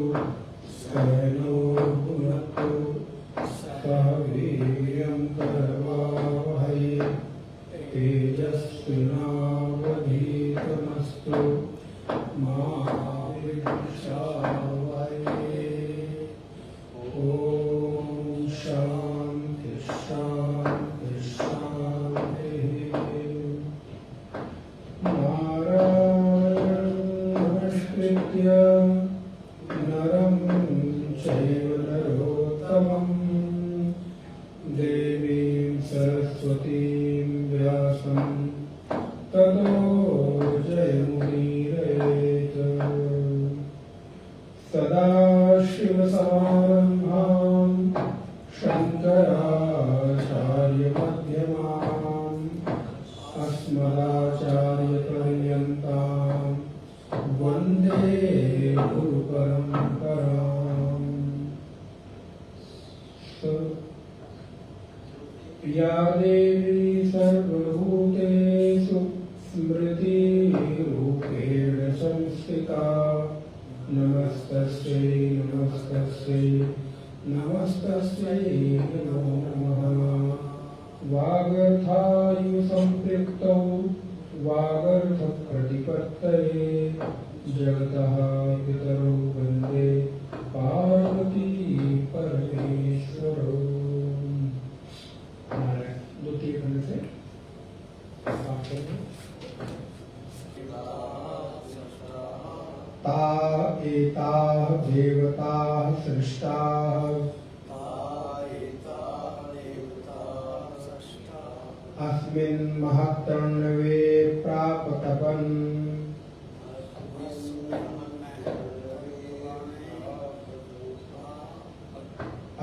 सहनो भुनक्तु सह वीर्यं करवावहै तेजस्विनावधीतमस्तु मा विद्विषावहै। ओम शांति शांति शांति। नारायणं नमस्कृत्य नरं चैव नरोत्तमं देवीं सरस्वतीं व्यासं ततो जयमुदीरयेत्। सदाशिवसमारम्भां शङ्कराचार्यमध्यमाम् अस्मदाचार्यपर्यन्तां वन्दे गुरुपरम्पराम्। या देवी सर्वभूतेषु स्मृतिरूपेण संस्थिता नमस्तस्यै नमस्तस्यै नमस्तस्यै नमो नमः। वागर्थायुसम्पृक्तौ वागर्थप्रतिपत्तये जगतः पितरौ वन्दे पार्वती परमेश्वरौ। द्वितीय खंड से ता एताः देवताः सृष्टाः अस्मिन् महत्तण्डवे प्रापतपन्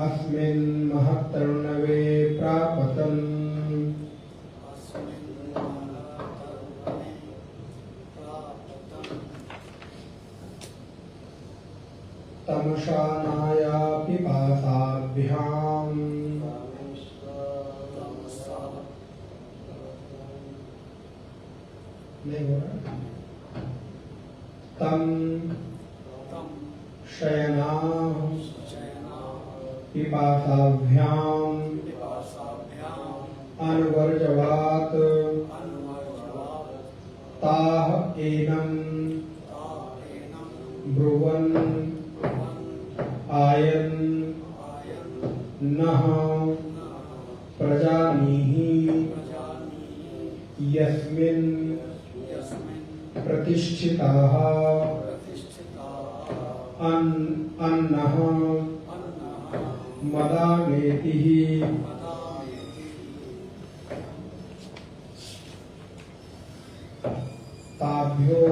अस्मिन् महत्तण्डवे प्रापतन् तमशानाया पिपासाभ्याम् नहीं हो रहा। तम शयना पिपासाभ्याम् अनवर्जवात ताः एनं ब्रुवन् आयन नः प्रजानीहि यस्मिन् प्रतिष्ठिताः अन्नः मदामेतिः ताभ्यो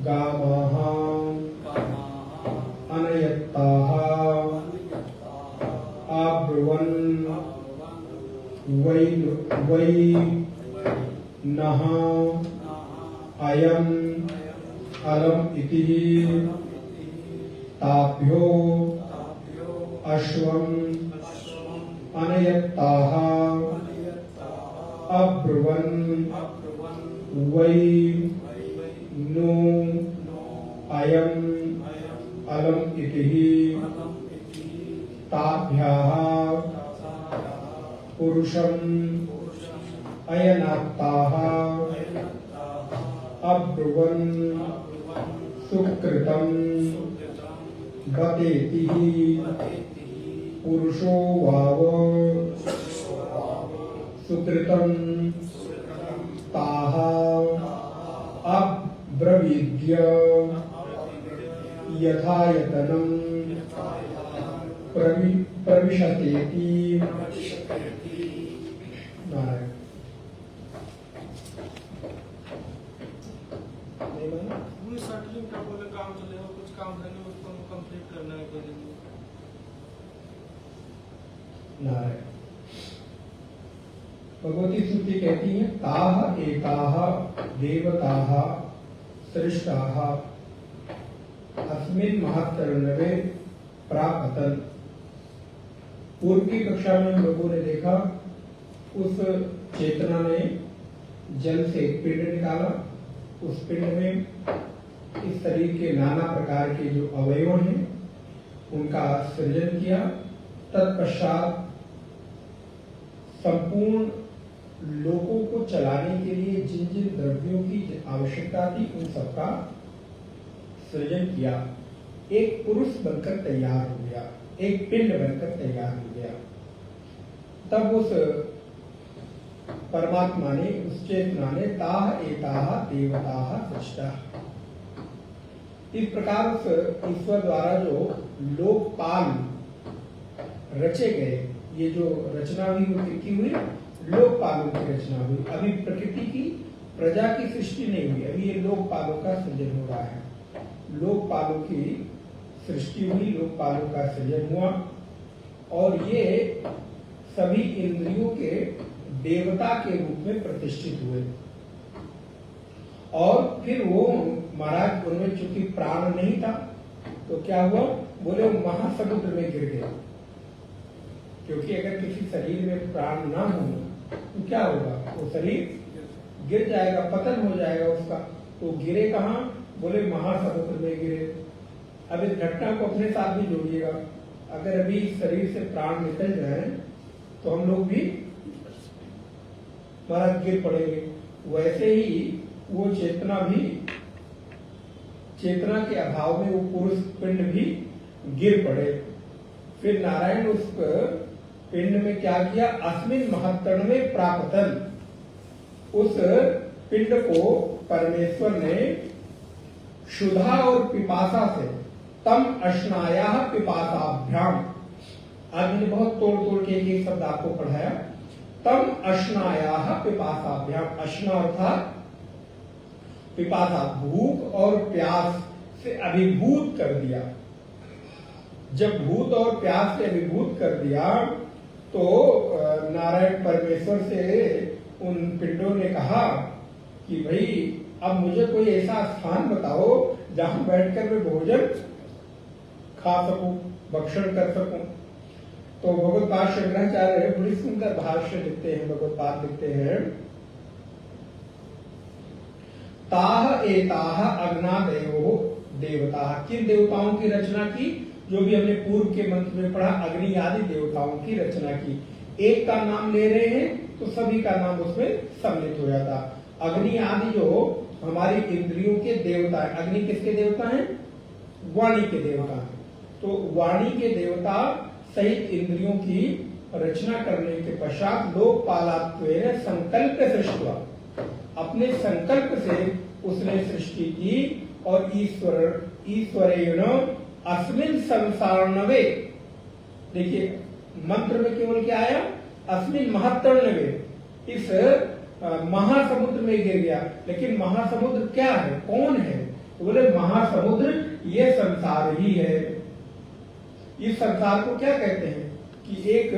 गावः अनयत्ताः आब्रुवन् वै नः अयम् अलम् इति ताभ्यो अश्वम् अनयत्ताः अब्रुवन् वै नो अयम् अलम् इति ताभ्यः पुरुषम् अयनात्ताः अब्रुवन् सुकृतम् बतेति पुरुषो वाव सुकृतम् ताः अब्रवीद्य यथायतनम् प्रविशतेति। काम चलेगा, कुछ काम है नहीं, उसको कंप्लीट करना है कोई दिन। भगवती श्रुति कहती है ताः एताः देवताः सृष्टाः अस्मिन् महत्तरण्डवे प्रापतन्। पूर्व की कक्षा में हम लोगों ने देखा उस चेतना ने जल से एक पिंड निकाला, उस पिंड में इस शरीर के नाना प्रकार के जो अवयव हैं उनका सृजन किया। तत्पश्चात संपूर्ण लोगों को चलाने के लिए जिन जिन द्रव्यों की आवश्यकता थी उन सबका सृजन किया। एक पुरुष बनकर तैयार हो गया, एक पिंड बनकर तैयार हो गया। तब उस परमात्मा ने, उस चेतना ने ताह एताह देवताः सृष्टा, इस प्रकार उस ईश्वर द्वारा जो लोकपाल रचे गए, ये जो रचना हुई वो किसकी हुई? लोकपालों की रचना हुई। अभी प्रकृति की, प्रजा की सृष्टि नहीं हुई, अभी ये लोकपालों का सृजन हो रहा है। लोकपालों की सृष्टि हुई, लोकपालों का सृजन हुआ और ये सभी इंद्रियों के देवता के रूप में प्रतिष्ठित हुए। और फिर वो महाराज, उनमें चूंकि प्राण नहीं था तो क्या हुआ? बोले महासमुद्र में गिर गए। क्योंकि अगर किसी शरीर में प्राण ना हो तो क्या होगा? वो शरीर गिर जाएगा, पतन हो जाएगा उसका। तो गिरे कहाँ? बोले महासमुद्र में गिरे। अब इस घटना को अपने साथ भी जोड़िएगा। अगर अभी शरीर से प्राण निकल जाए तो हम लोग भी महाराज गिर पड़ेंगे। वैसे ही वो चेतना भी, चेतना के अभाव में वो पुरुष पिंड भी गिर पड़े। फिर नारायण उस पिंड में क्या किया? अस्मिन महत्तण में प्रापतन, उस पिंड को परमेश्वर ने क्षुधा और पिपासा से, तम अश्नाया पिपासाभ्याम, आज मैंने बहुत तोड़ तोड़ के एक शब्द आपको पढ़ाया। तम अश्नाया पिपासाभ्याम, अश्ना अर्थात पिपासा, भूख और प्यास से अभिभूत कर दिया। जब भूत और प्यास से अभिभूत कर दिया तो नारायण परमेश्वर से उन पिंडों ने कहा कि भाई अब मुझे कोई ऐसा स्थान बताओ जहां बैठकर मैं भोजन खा सकूं, भक्षण कर सकूं। तो भगवत्पाद शंकराचार्य बड़ी सुंदर भाष्य लिखते हैं, भगवत्पाद लिखते हैं, ताह एताह अग्नादयो देवता, किन देवताओं की रचना की? जो भी हमने पूर्व के मंत्र में पढ़ा, अग्नि आदि देवताओं की रचना की। एक का नाम ले रहे हैं तो सभी का नाम उसमें सम्मिलित हो जाता। अग्नि आदि जो हमारी इंद्रियों के देवता है, अग्नि किसके देवता हैं? वाणी के देवता हैं। तो वाणी के देवता सहित इंद्रियों की रचना करने के पश्चात लोकपालात्वेन संकल्प सृष्टि, अपने संकल्प से उसने सृष्टि की और ईश्वरेण अस्मिन संसारणवे, देखिए मंत्र में केवल क्या आया? अस्मिन महत्तरणवे, इस महासमुद्र में गिर गया। लेकिन महासमुद्र क्या है, कौन है? तो बोले महासमुद्र ये संसार ही है। इस संसार को क्या कहते हैं? कि एक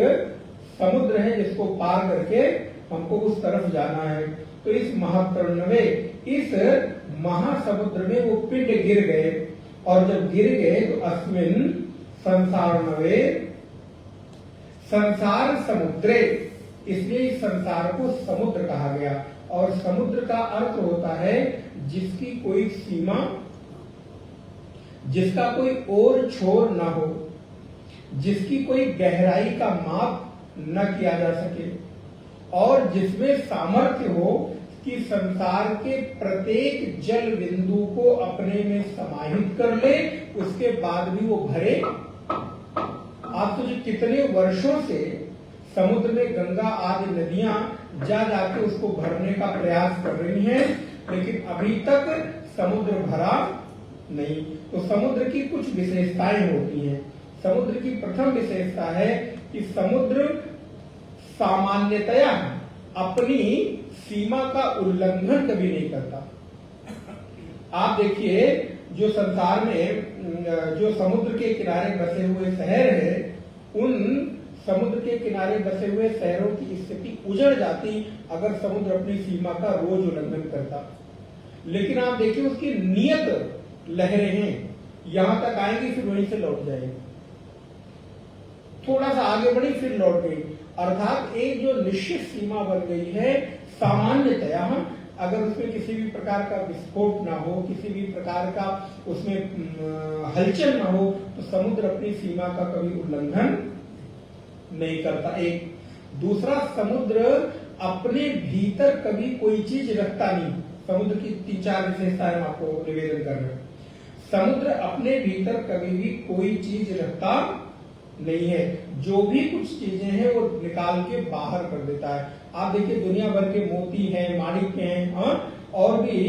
समुद्र है जिसको पार करके हमको उस तरफ जाना है। तो इस महत्तरणवे, इस महासमुद्र में वो पिंड गिर गए और जब गिर गए तो अस्मिन संसारणवे, संसार समुद्रे, इसलिए इस संसार को समुद्र कहा गया। और समुद्र का अर्थ होता है जिसकी कोई सीमा, जिसका कोई ओर छोर ना हो, जिसकी कोई गहराई का माप न किया जा सके और जिसमें सामर्थ्य हो कि संसार के प्रत्येक जल बिंदु को अपने में समाहित कर ले, उसके बाद भी वो भरे। आप तो जो कितने वर्षों से समुद्र में गंगा आदि नदियां जा जाके उसको भरने का प्रयास कर रही हैं, लेकिन अभी तक समुद्र भरा नहीं। तो समुद्र की कुछ विशेषताएं होती हैं। समुद्र की प्रथम विशेषता है कि समुद्र सामान्यतया अपनी सीमा का उल्लंघन कभी नहीं करता। आप देखिए, जो संसार में जो समुद्र के किनारे बसे हुए शहर हैं, उन समुद्र के किनारे बसे हुए शहरों की स्थिति उजड़ जाती अगर समुद्र अपनी सीमा का रोज उल्लंघन करता। लेकिन आप देखिए उसकी नियत लहरें हैं, यहां तक आएंगी फिर वहीं से लौट जाएगी, थोड़ा सा आगे बढ़ी फिर लौट गई। अर्थात एक जो निश्चित सीमा बन गई है, सामान्यतया अगर उसमें किसी भी प्रकार का विस्फोट ना हो, किसी भी प्रकार का उसमें हलचल ना हो, तो समुद्र अपनी सीमा का कभी उल्लंघन नहीं करता। एक दूसरा, समुद्र अपने भीतर कभी कोई चीज रखता नहीं। समुद्र की 3-4 विशेषताएं हम आपको निवेदन कर रहे हैं। समुद्र अपने भीतर कभी भी कोई चीज रखता नहीं है। जो भी कुछ चीजें हैं वो निकाल के बाहर कर देता है। आप देखिए दुनिया भर के मोती हैं, माणिक्य हैं, और भी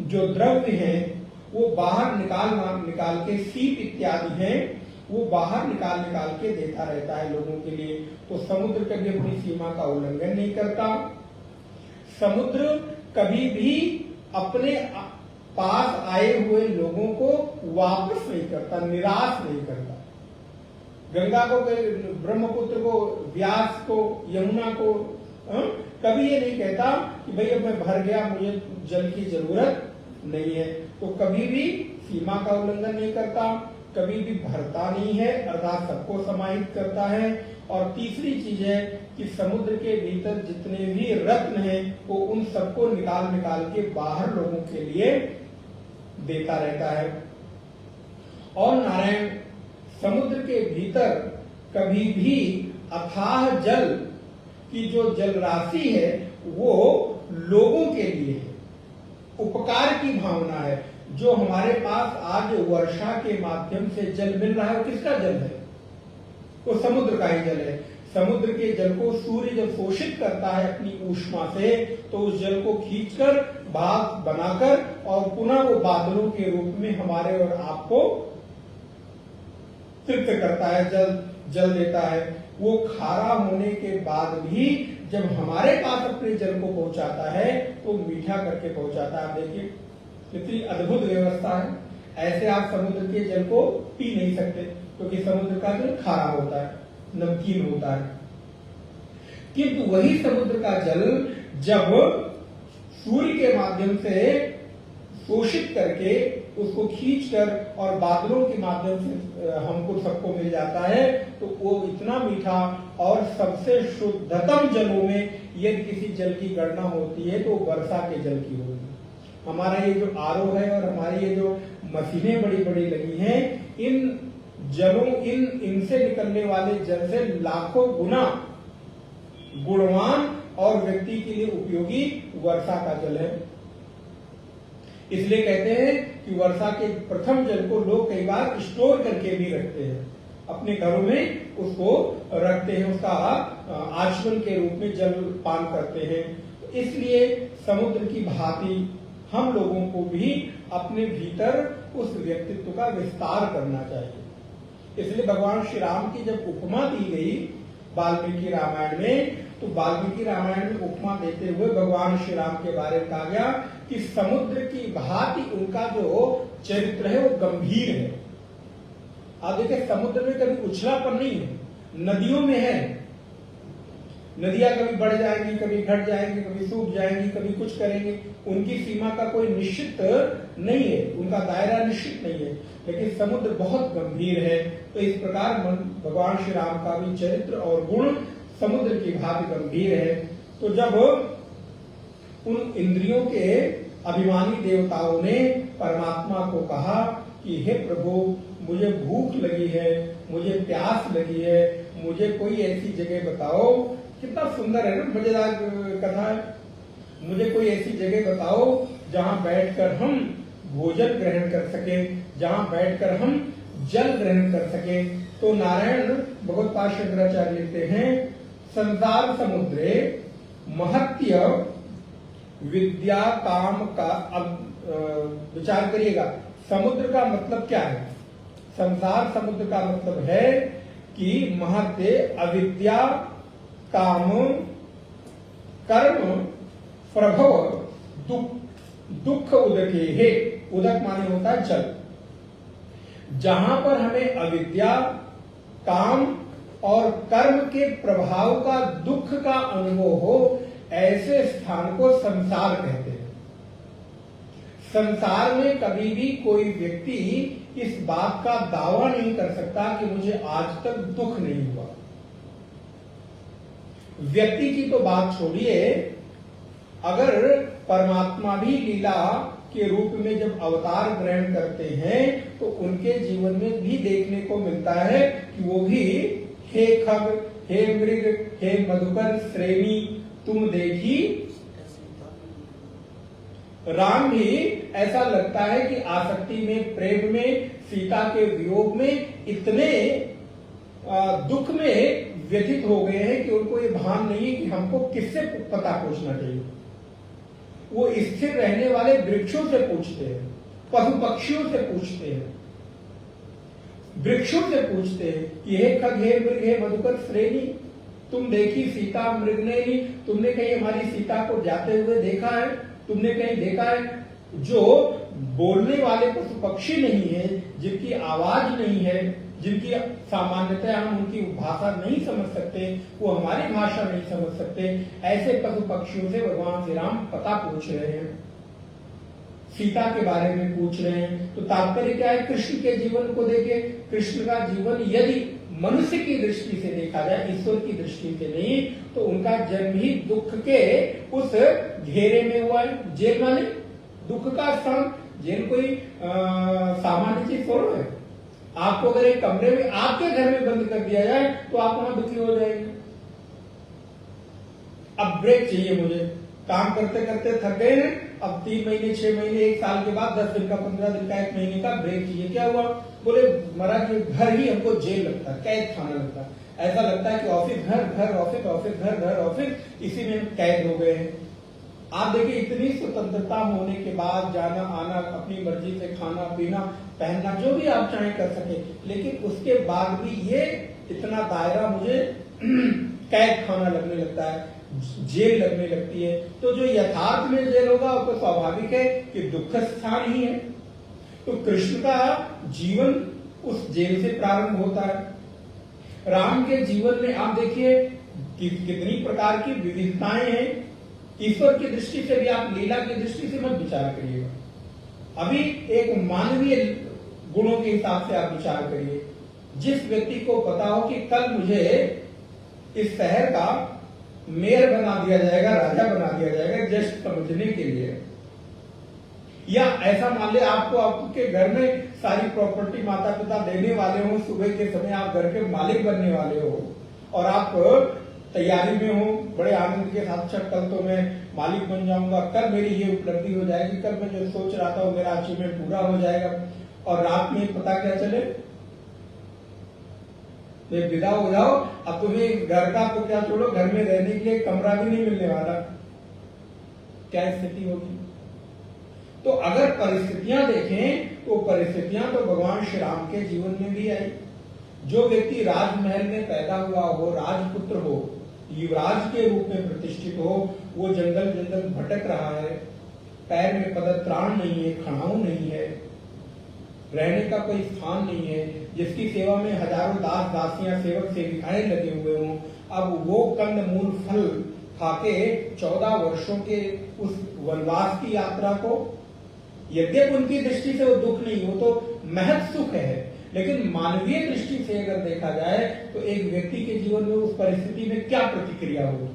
जो द्रव्य हैं वो बाहर निकाल के, सीप इत्यादि हैं वो बाहर निकाल के देता रहता है लोगों के लिए। तो समुद्र कभी अपनी सीमा का उल्लंघन नहीं करता। समुद्र कभी भी अपने पास आए हुए लोगों को वापस नहीं करता, निराश नहीं करता। गंगा को, ब्रह्मपुत्र को, व्यास को, यमुना को कभी ये नहीं कहता कि भाई अब मैं भर गया, मुझे जल की जरूरत नहीं है। तो कभी भी सीमा का उल्लंघन नहीं करता, कभी भी भरता नहीं है, अर्थात सबको समाहित करता है। और तीसरी चीज है कि समुद्र के भीतर जितने भी रत्न हैं वो उन सबको निकाल के बाहर लोगों के लिए देता रहता है। और नारायण, समुद्र के भीतर कभी भी अथाह जल की जो जल राशि है वो लोगों के लिए है, उपकार की भावना है। जो हमारे पास आज वर्षा के माध्यम से जल मिल रहा है वो किसका जल है? वो समुद्र का ही जल है। समुद्र के जल को सूर्य जब शोषित करता है अपनी ऊष्मा से, तो उस जल को खींचकर भाप बनाकर और पुनः वो बादलों के रूप में हमारे और आपको तृप्त करता है, जल देता है। वो खारा होने के बाद भी जब हमारे पास अपने जल को पहुंचाता है तो मीठा करके पहुंचाता है। आप देखिए कितनी अद्भुत व्यवस्था है। ऐसे आप समुद्र के जल को पी नहीं सकते क्योंकि समुद्र का जल खारा होता है, नमकीन होता है। किंतु वही समुद्र का जल जब सूर्य के माध्यम से शोषित करके उसको खींचकर और बादलों के माध्यम से हमको सबको मिल जाता है, तो वो इतना मीठा। और सबसे शुद्धतम जलों में यदि किसी जल की गणना होती है तो वर्षा के जल की होगी। हमारा ये जो आरओ है और हमारी ये जो मशीनें बड़ी बड़ी लगी हैं, इन जलों इनसे निकलने वाले जल से लाखों गुना गुणवान और व्यक्ति के लिए उपयोगी वर्षा का जल है। इसलिए कहते हैं कि वर्षा के प्रथम जल को लोग कई बार स्टोर करके भी रखते हैं, अपने घरों में उसको रखते हैं, उसका आचमन के रूप में जल पान करते हैं। तो इसलिए समुद्र की भांति हम लोगों को भी अपने भीतर उस व्यक्तित्व का विस्तार करना चाहिए। इसलिए भगवान श्री राम की जब उपमा दी गई वाल्मीकि रामायण में, तो वाल्मीकि रामायण में उपमा देते हुए भगवान श्री राम के बारे में कहा गया कि समुद्र की भांति उनका जो चरित्र है वो गंभीर है। आप देखिए समुद्र में कभी उछलापन नहीं है, नदियों में है। नदियां कभी बढ़ जाएंगी, कभी घट जाएंगी, कभी सूख जाएंगी, कभी कुछ करेंगे। उनकी सीमा का कोई निश्चित नहीं है, उनका दायरा निश्चित नहीं है। लेकिन समुद्र बहुत गंभीर है। तो इस प्रकार भगवान श्री राम का भी चरित्र और गुण समुद्र की भांति गंभीर है। तो जब उन इंद्रियों के अभिमानी देवताओं ने परमात्मा को कहा कि हे प्रभु, मुझे भूख लगी है, मुझे प्यास लगी है, मुझे कोई ऐसी जगह बताओ। कितना सुंदर है ना, मजेदार कथा है। मुझे कोई ऐसी जगह बताओ जहां बैठकर हम भोजन ग्रहण कर सके, जहां बैठकर हम जल ग्रहण कर सके। तो नारायण भगवत्पाद शंकराचार्य लिखते हैं, संसार समुद्रे महत्य विद्या काम का। अब विचार करिएगा, समुद्र का मतलब क्या है? संसार समुद्र का मतलब है कि महत्य अविद्या काम कर्म प्रभव दुख उदके है। उदक माने होता है जल। जहां पर हमें अविद्या, काम और कर्म के प्रभाव का, दुख का अनुभव हो, ऐसे स्थान को संसार कहते हैं। संसार में कभी भी कोई व्यक्ति इस बात का दावा नहीं कर सकता कि मुझे आज तक दुख नहीं हुआ। व्यक्ति की तो बात छोड़िए, अगर परमात्मा भी लीला के रूप में जब अवतार ग्रहण करते हैं तो उनके जीवन में भी देखने को मिलता है कि वो भी हे खग, हे मृग, हे मधुकर श्रेणी तुम देखी। राम भी ऐसा लगता है कि आसक्ति में, प्रेम में, सीता के वियोग में इतने दुख में व्यथित हो गए हैं कि उनको ये भान नहीं है कि हमको किससे पता पूछना चाहिए। वो स्थिर रहने वाले वृक्षों से पूछते हैं, पशु पक्षियों से पूछते हैं, वृक्षों से पूछते हैं कि हे खग, हे मृग, हे मधुकर श्रेणी तुम देखी सीता मृगनयनी, तुमने कहीं हमारी सीता को जाते हुए देखा है? तुमने कहीं देखा है? जो बोलने वाले पशु पक्षी नहीं है, जिनकी आवाज नहीं है, जिनकी सामान्यतः हम उनकी भाषा नहीं समझ सकते, वो हमारी भाषा नहीं समझ सकते, ऐसे पशु पक्षियों से भगवान श्री राम पता पूछ रहे हैं, सीता के बारे में पूछ रहे हैं। तो तात्पर्य क्या है? कृष्ण के जीवन को देखिए। कृष्ण का जीवन यदि मनुष्य की दृष्टि से देखा जाए, ईश्वर की दृष्टि से नहीं, तो उनका जन्म ही दुख के उस घेरे में हुआ है। जेल माने दुख का स्थान। जेल कोई सामान्य चीज थोड़ा है। आपको अगर एक कमरे में आपके घर में बंद कर दिया जाए तो आप वहां दुखी हो जाएंगे। अब ब्रेक चाहिए मुझे, काम करते करते थक गए हैं, अब 3 महीने, 6 महीने, 1 साल के बाद 10 दिन का, 15 दिन का, 1 महीने का ब्रेक चाहिए। क्या हुआ? बोले महाराज घर ही हमको जेल लगता है, कैद खाना लगता है। ऐसा लगता है कि ऑफिस घर, घर ऑफिस, ऑफिस घर, घर ऑफिस, इसी में कैद हो गए हैं। आप देखिए इतनी स्वतंत्रता होने के बाद जाना आना, अपनी मर्जी से खाना पीना पहनना जो भी आप चाहें कर सके, लेकिन उसके बाद भी ये इतना दायरा मुझे कैद खाना लगने लगता है, जेल लगने लगती है। तो जो यथार्थ में जेल होगा वो तो स्वाभाविक है कि दुख स्थान ही है। तो कृष्ण का जीवन उस जेल से प्रारंभ होता है। राम के जीवन में आप देखिए कितनी प्रकार की विविधताएं हैं। ईश्वर की दृष्टि से भी, आप लीला की दृष्टि से मत विचार करिएगा। अभी एक मानवीय गुणों के हिसाब से आप विचार करिए। जिस व्यक्ति को पता हो कि कल मुझे इस शहर का मेयर बना दिया जाएगा, राजा बना दिया जाएगा, जस्ट समझने के लिए, या ऐसा मान ले आपको आपके घर में सारी प्रॉपर्टी माता पिता देने वाले हो, सुबह के समय आप घर के मालिक बनने वाले हो और आप तैयारी में हो बड़े आनंद के साथ, अच्छा कल तो मैं मालिक बन जाऊंगा, कल मेरी ये उपलब्धि हो जाएगी, कल मैं जो सोच रहा था वो मेरा अचीवमेंट पूरा हो जाएगा, और रात में पता क्या चले विदा हो जाओ, अब तुम्हें घर का तो क्या छोड़ो, घर में रहने के लिए कमरा भी नहीं मिलने वाला, क्या स्थिति होगी? तो अगर परिस्थितियां देखें तो परिस्थितियां तो भगवान श्री राम के जीवन में भी आई। जो व्यक्ति राजमहल में पैदा हुआ हो, राजपुत्र हो, युवराज के रूप में प्रतिष्ठित हो, वो जंगल जंगल भटक रहा है, पैर में पदत्राण नहीं है, खड़ाऊ नहीं है, रहने का कोई स्थान नहीं है, जिसकी सेवा में हजारों दास दासियां सेवक सेविकाएं लगे हुए हों, अब वो कंद मूल फल खाके 14 वर्षों के उस वनवास की यात्रा को, यद्यपि उनकी दृष्टि से वो दुख नहीं, वो तो महत सुख है, लेकिन मानवीय दृष्टि से अगर देखा जाए तो एक व्यक्ति के जीवन में उस परिस्थिति में क्या प्रतिक्रिया होगी?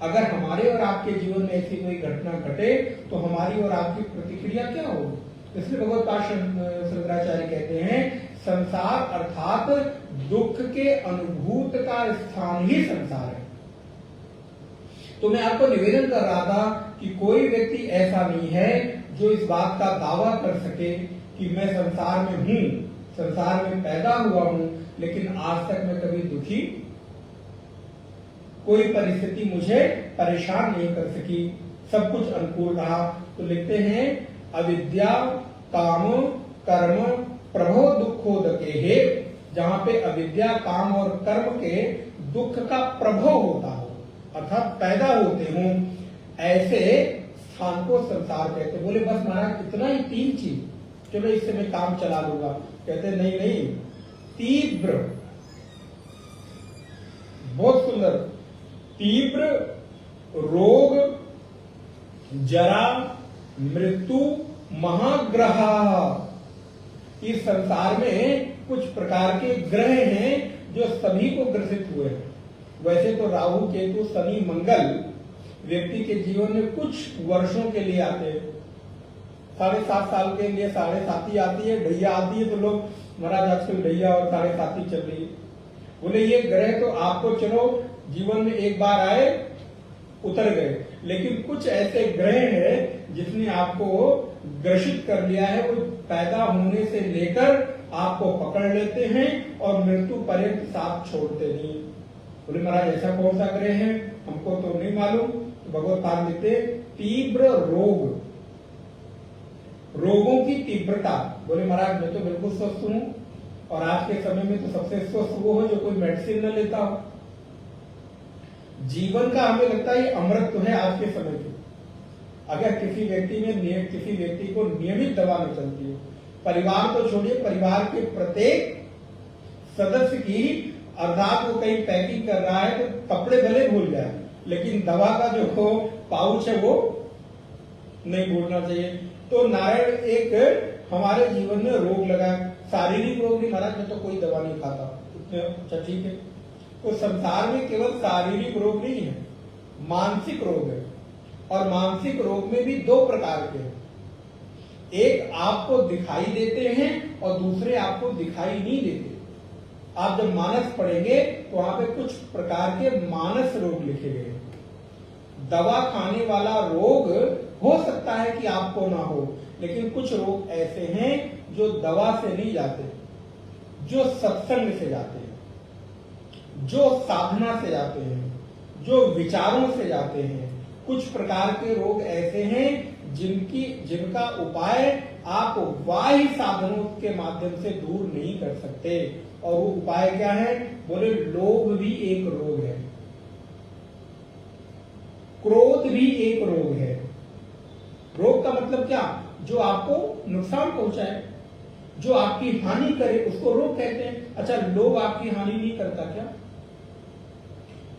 अगर हमारे और आपके जीवन में ऐसी कोई घटना घटे तो हमारी और आपकी प्रतिक्रिया क्या होगी? इसलिए भगवत पाद शंकराचार्य कहते हैं संसार अर्थात दुख के अनुभूत का स्थान ही संसार है। तो मैं आपको निवेदन कर रहा था कि कोई व्यक्ति ऐसा नहीं है जो इस बात का दावा कर सके कि मैं संसार में हूं, संसार में पैदा हुआ हूं, लेकिन आज तक मैं कभी दुखी, कोई परिस्थिति मुझे परेशान नहीं कर सकी, सब कुछ अनुकूल रहा। तो लिखते हैं अविद्या काम कर्म प्रभो दुखोदके हे, जहां पे अविद्या काम और कर्म के दुख का प्रभव होता हो, अर्थात पैदा होते हों, ऐसे स्थान को संसार कहते। बोले बस महाराज इतना ही 3 चीज, चलो इससे मैं काम चला लूंगा। कहते नहीं नहीं, तीव्र, बहुत सुंदर, तीव्र रोग, जरा, मृत्यु, महाग्रह, इस संसार में कुछ प्रकार के ग्रह हैं जो सभी को ग्रसित हुए हैं। वैसे तो राहु केतु शनि मंगल व्यक्ति के जीवन में कुछ वर्षों के लिए आते हैं। 7.5 साल के लिए 7.5 आती है, ढैया आती है, तो लोग महाराज आजकल ढैया और 7.5 चल रही है। बोले ये ग्रह तो आपको चलो जीवन में एक बार आए उतर गए, लेकिन कुछ ऐसे ग्रह हैं जिसने आपको ग्रसित कर लिया है, वो पैदा होने से लेकर आपको पकड़ लेते हैं और मृत्यु पर्यंत साथ छोड़ते नहीं। बोले महाराज ऐसा कौन सा ग्रह है, हमको तो नहीं मालूम। तो भगवत पाद लिखते तीव्र रोग, रोगों की तीव्रता। बोले महाराज मैं तो बिल्कुल स्वस्थ हूं, और आज के समय में तो सबसे स्वस्थ वो हो जो कोई मेडिसिन न लेता हो। जीवन का हमें लगता है अमृत तो है आज के समय में। अगर किसी व्यक्ति को नियमित दवा न चलती हो, परिवार तो छोड़िए, परिवार के प्रत्येक सदस्य की अर्थात वो कहीं पैकिंग कर रहा है तो कपड़े भले भूल जाए, लेकिन दवा का जो पाउच है वो नहीं भूलना चाहिए। तो नारायण एक हमारे जीवन में रोग लगा, शारीरिक रोग नहीं महाराज मैं तो कोई दवा नहीं खाता। अच्छा ठीक है, तो संसार में केवल शारीरिक रोग नहीं है, मानसिक रोग है, और मानसिक रोग में भी 2 प्रकार के हैं। एक आपको दिखाई देते हैं और दूसरे आपको दिखाई नहीं देते। आप जब मानस पढ़ेंगे तो वहां पे कुछ प्रकार के मानस रोग लिखे गए। दवा खाने वाला रोग हो सकता है कि आपको ना हो, लेकिन कुछ रोग ऐसे हैं जो दवा से नहीं जाते, जो सत्संग से जाते हैं, जो साधना से जाते हैं, जो विचारों से जाते हैं। कुछ प्रकार के रोग ऐसे हैं जिनका उपाय आप बाह्य साधनों के माध्यम से दूर नहीं कर सकते। और वो उपाय क्या है? बोले लोभ भी एक रोग है, क्रोध भी एक रोग है। रोग का मतलब क्या? जो आपको नुकसान पहुंचाए, जो आपकी हानि करे, उसको रोग कहते हैं। अच्छा, लोभ आपकी हानि नहीं करता क्या?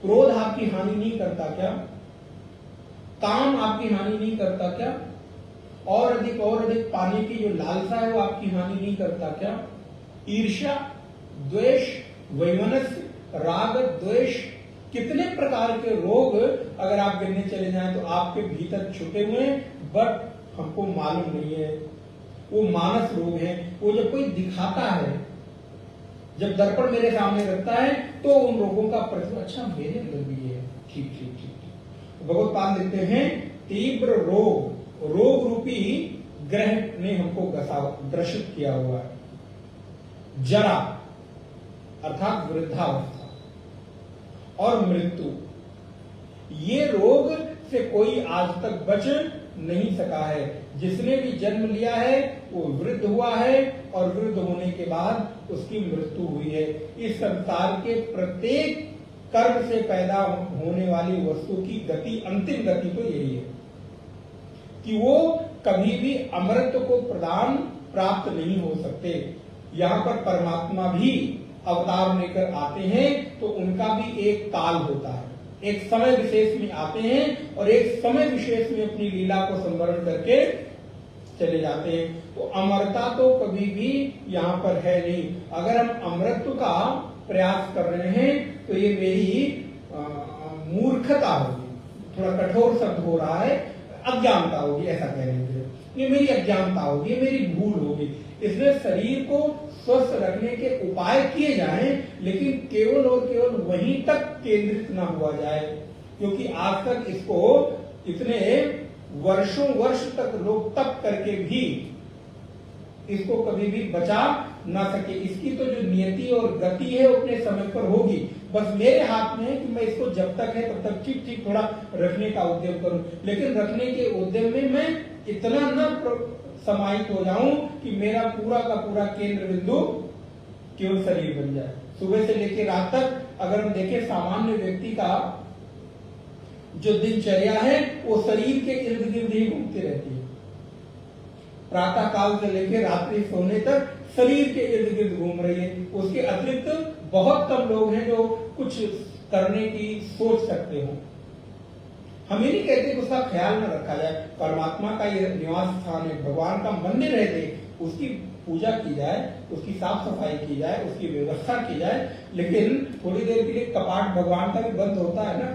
क्रोध आपकी हानि नहीं करता क्या? काम आपकी हानि नहीं करता क्या? और अधिक पाने की जो लालसा है वो आपकी हानि नहीं करता क्या? ईर्ष्या, द्वेष, वैमनस्य, राग, द्वेष, कितने प्रकार के रोग अगर आप गिनने चले जाएं तो आपके भीतर छुपे हुए हैं, बट हमको मालूम नहीं है। वो मानस रोग है। वो जब कोई दिखाता है, जब दर्पण मेरे सामने रखता है तो उन रोगों का प्रतिफल अच्छा मेरे अंदर भी है। ठीक ठीक ठीक ठीक। भगवत पाद लिखते हैं तीव्र रोग, रोग रूपी ग्रह ने हमको ग्रसित किया हुआ है। जरा अर्थात वृद्धावस्था और मृत्यु, ये रोग से कोई आज तक बच नहीं सका है। जिसने भी जन्म लिया है वो वृद्ध हुआ है, और वृद्ध होने के बाद उसकी मृत्यु हुई है। इस संसार के प्रत्येक कर्म से पैदा होने वाली वस्तु की गति, अंतिम गति तो यही है कि वो कभी भी अमृत को प्रदान प्राप्त नहीं हो सकते। यहाँ पर परमात्मा भी अवतार लेकर आते हैं तो उनका भी एक काल होता है, एक समय विशेष में आते हैं और एक समय विशेष में अपनी लीला को संवरण करके चले जाते हैं। तो अमरता तो कभी भी यहाँ पर है नहीं। अगर हम अमृत का प्रयास कर रहे हैं तो ये मेरी मूर्खता होगी, थोड़ा कठोर शब्द हो रहा है, अज्ञानता होगी, ऐसा कह लीजिए। ये मेरी अज्ञानता होगी, ये मेरी भूल होगी। इसलिए शरीर को स्वस्थ रखने के उपाय किए जाएं, लेकिन केवल और केवल वहीं तक केंद्रित ना हुआ जाए, क्योंकि आज तक इसको इतने वर्षों वर्ष तक लोग तप करके भी इसको कभी भी बचा ना सके। इसकी तो जो नियति और गति है अपने समय पर होगी। बस मेरे हाथ में है कि मैं इसको जब तक है तब तक ठीक ठीक थोड़ा रखने का उद्यम करूं, लेकिन रखने के उद्यम में मैं इतना न समाहित हो जाऊं कि मेरा पूरा का पूरा केंद्र बिंदु केवल शरीर बन जाए। सुबह से लेकर रात तक अगर हम देखें सामान्य व्यक्ति का जो दिनचर्या है वो शरीर के इर्द गिर्द ही घूमती रहती है। प्रातः काल से लेकर रात्रि सोने तक शरीर के इर्द गिर्द घूम रही है। उसके अतिरिक्त बहुत कम लोग हैं जो कुछ करने की सोच सकते हो। हम ये नहीं कहते कि उसका ख्याल न रखा जाए। परमात्मा का ये निवास स्थान है, भगवान का मंदिर रहते, उसकी पूजा की जाए, उसकी साफ सफाई की जाए, उसकी व्यवस्था की जाए, लेकिन थोड़ी देर के लिए कपाट भगवान का भी बंद होता है ना।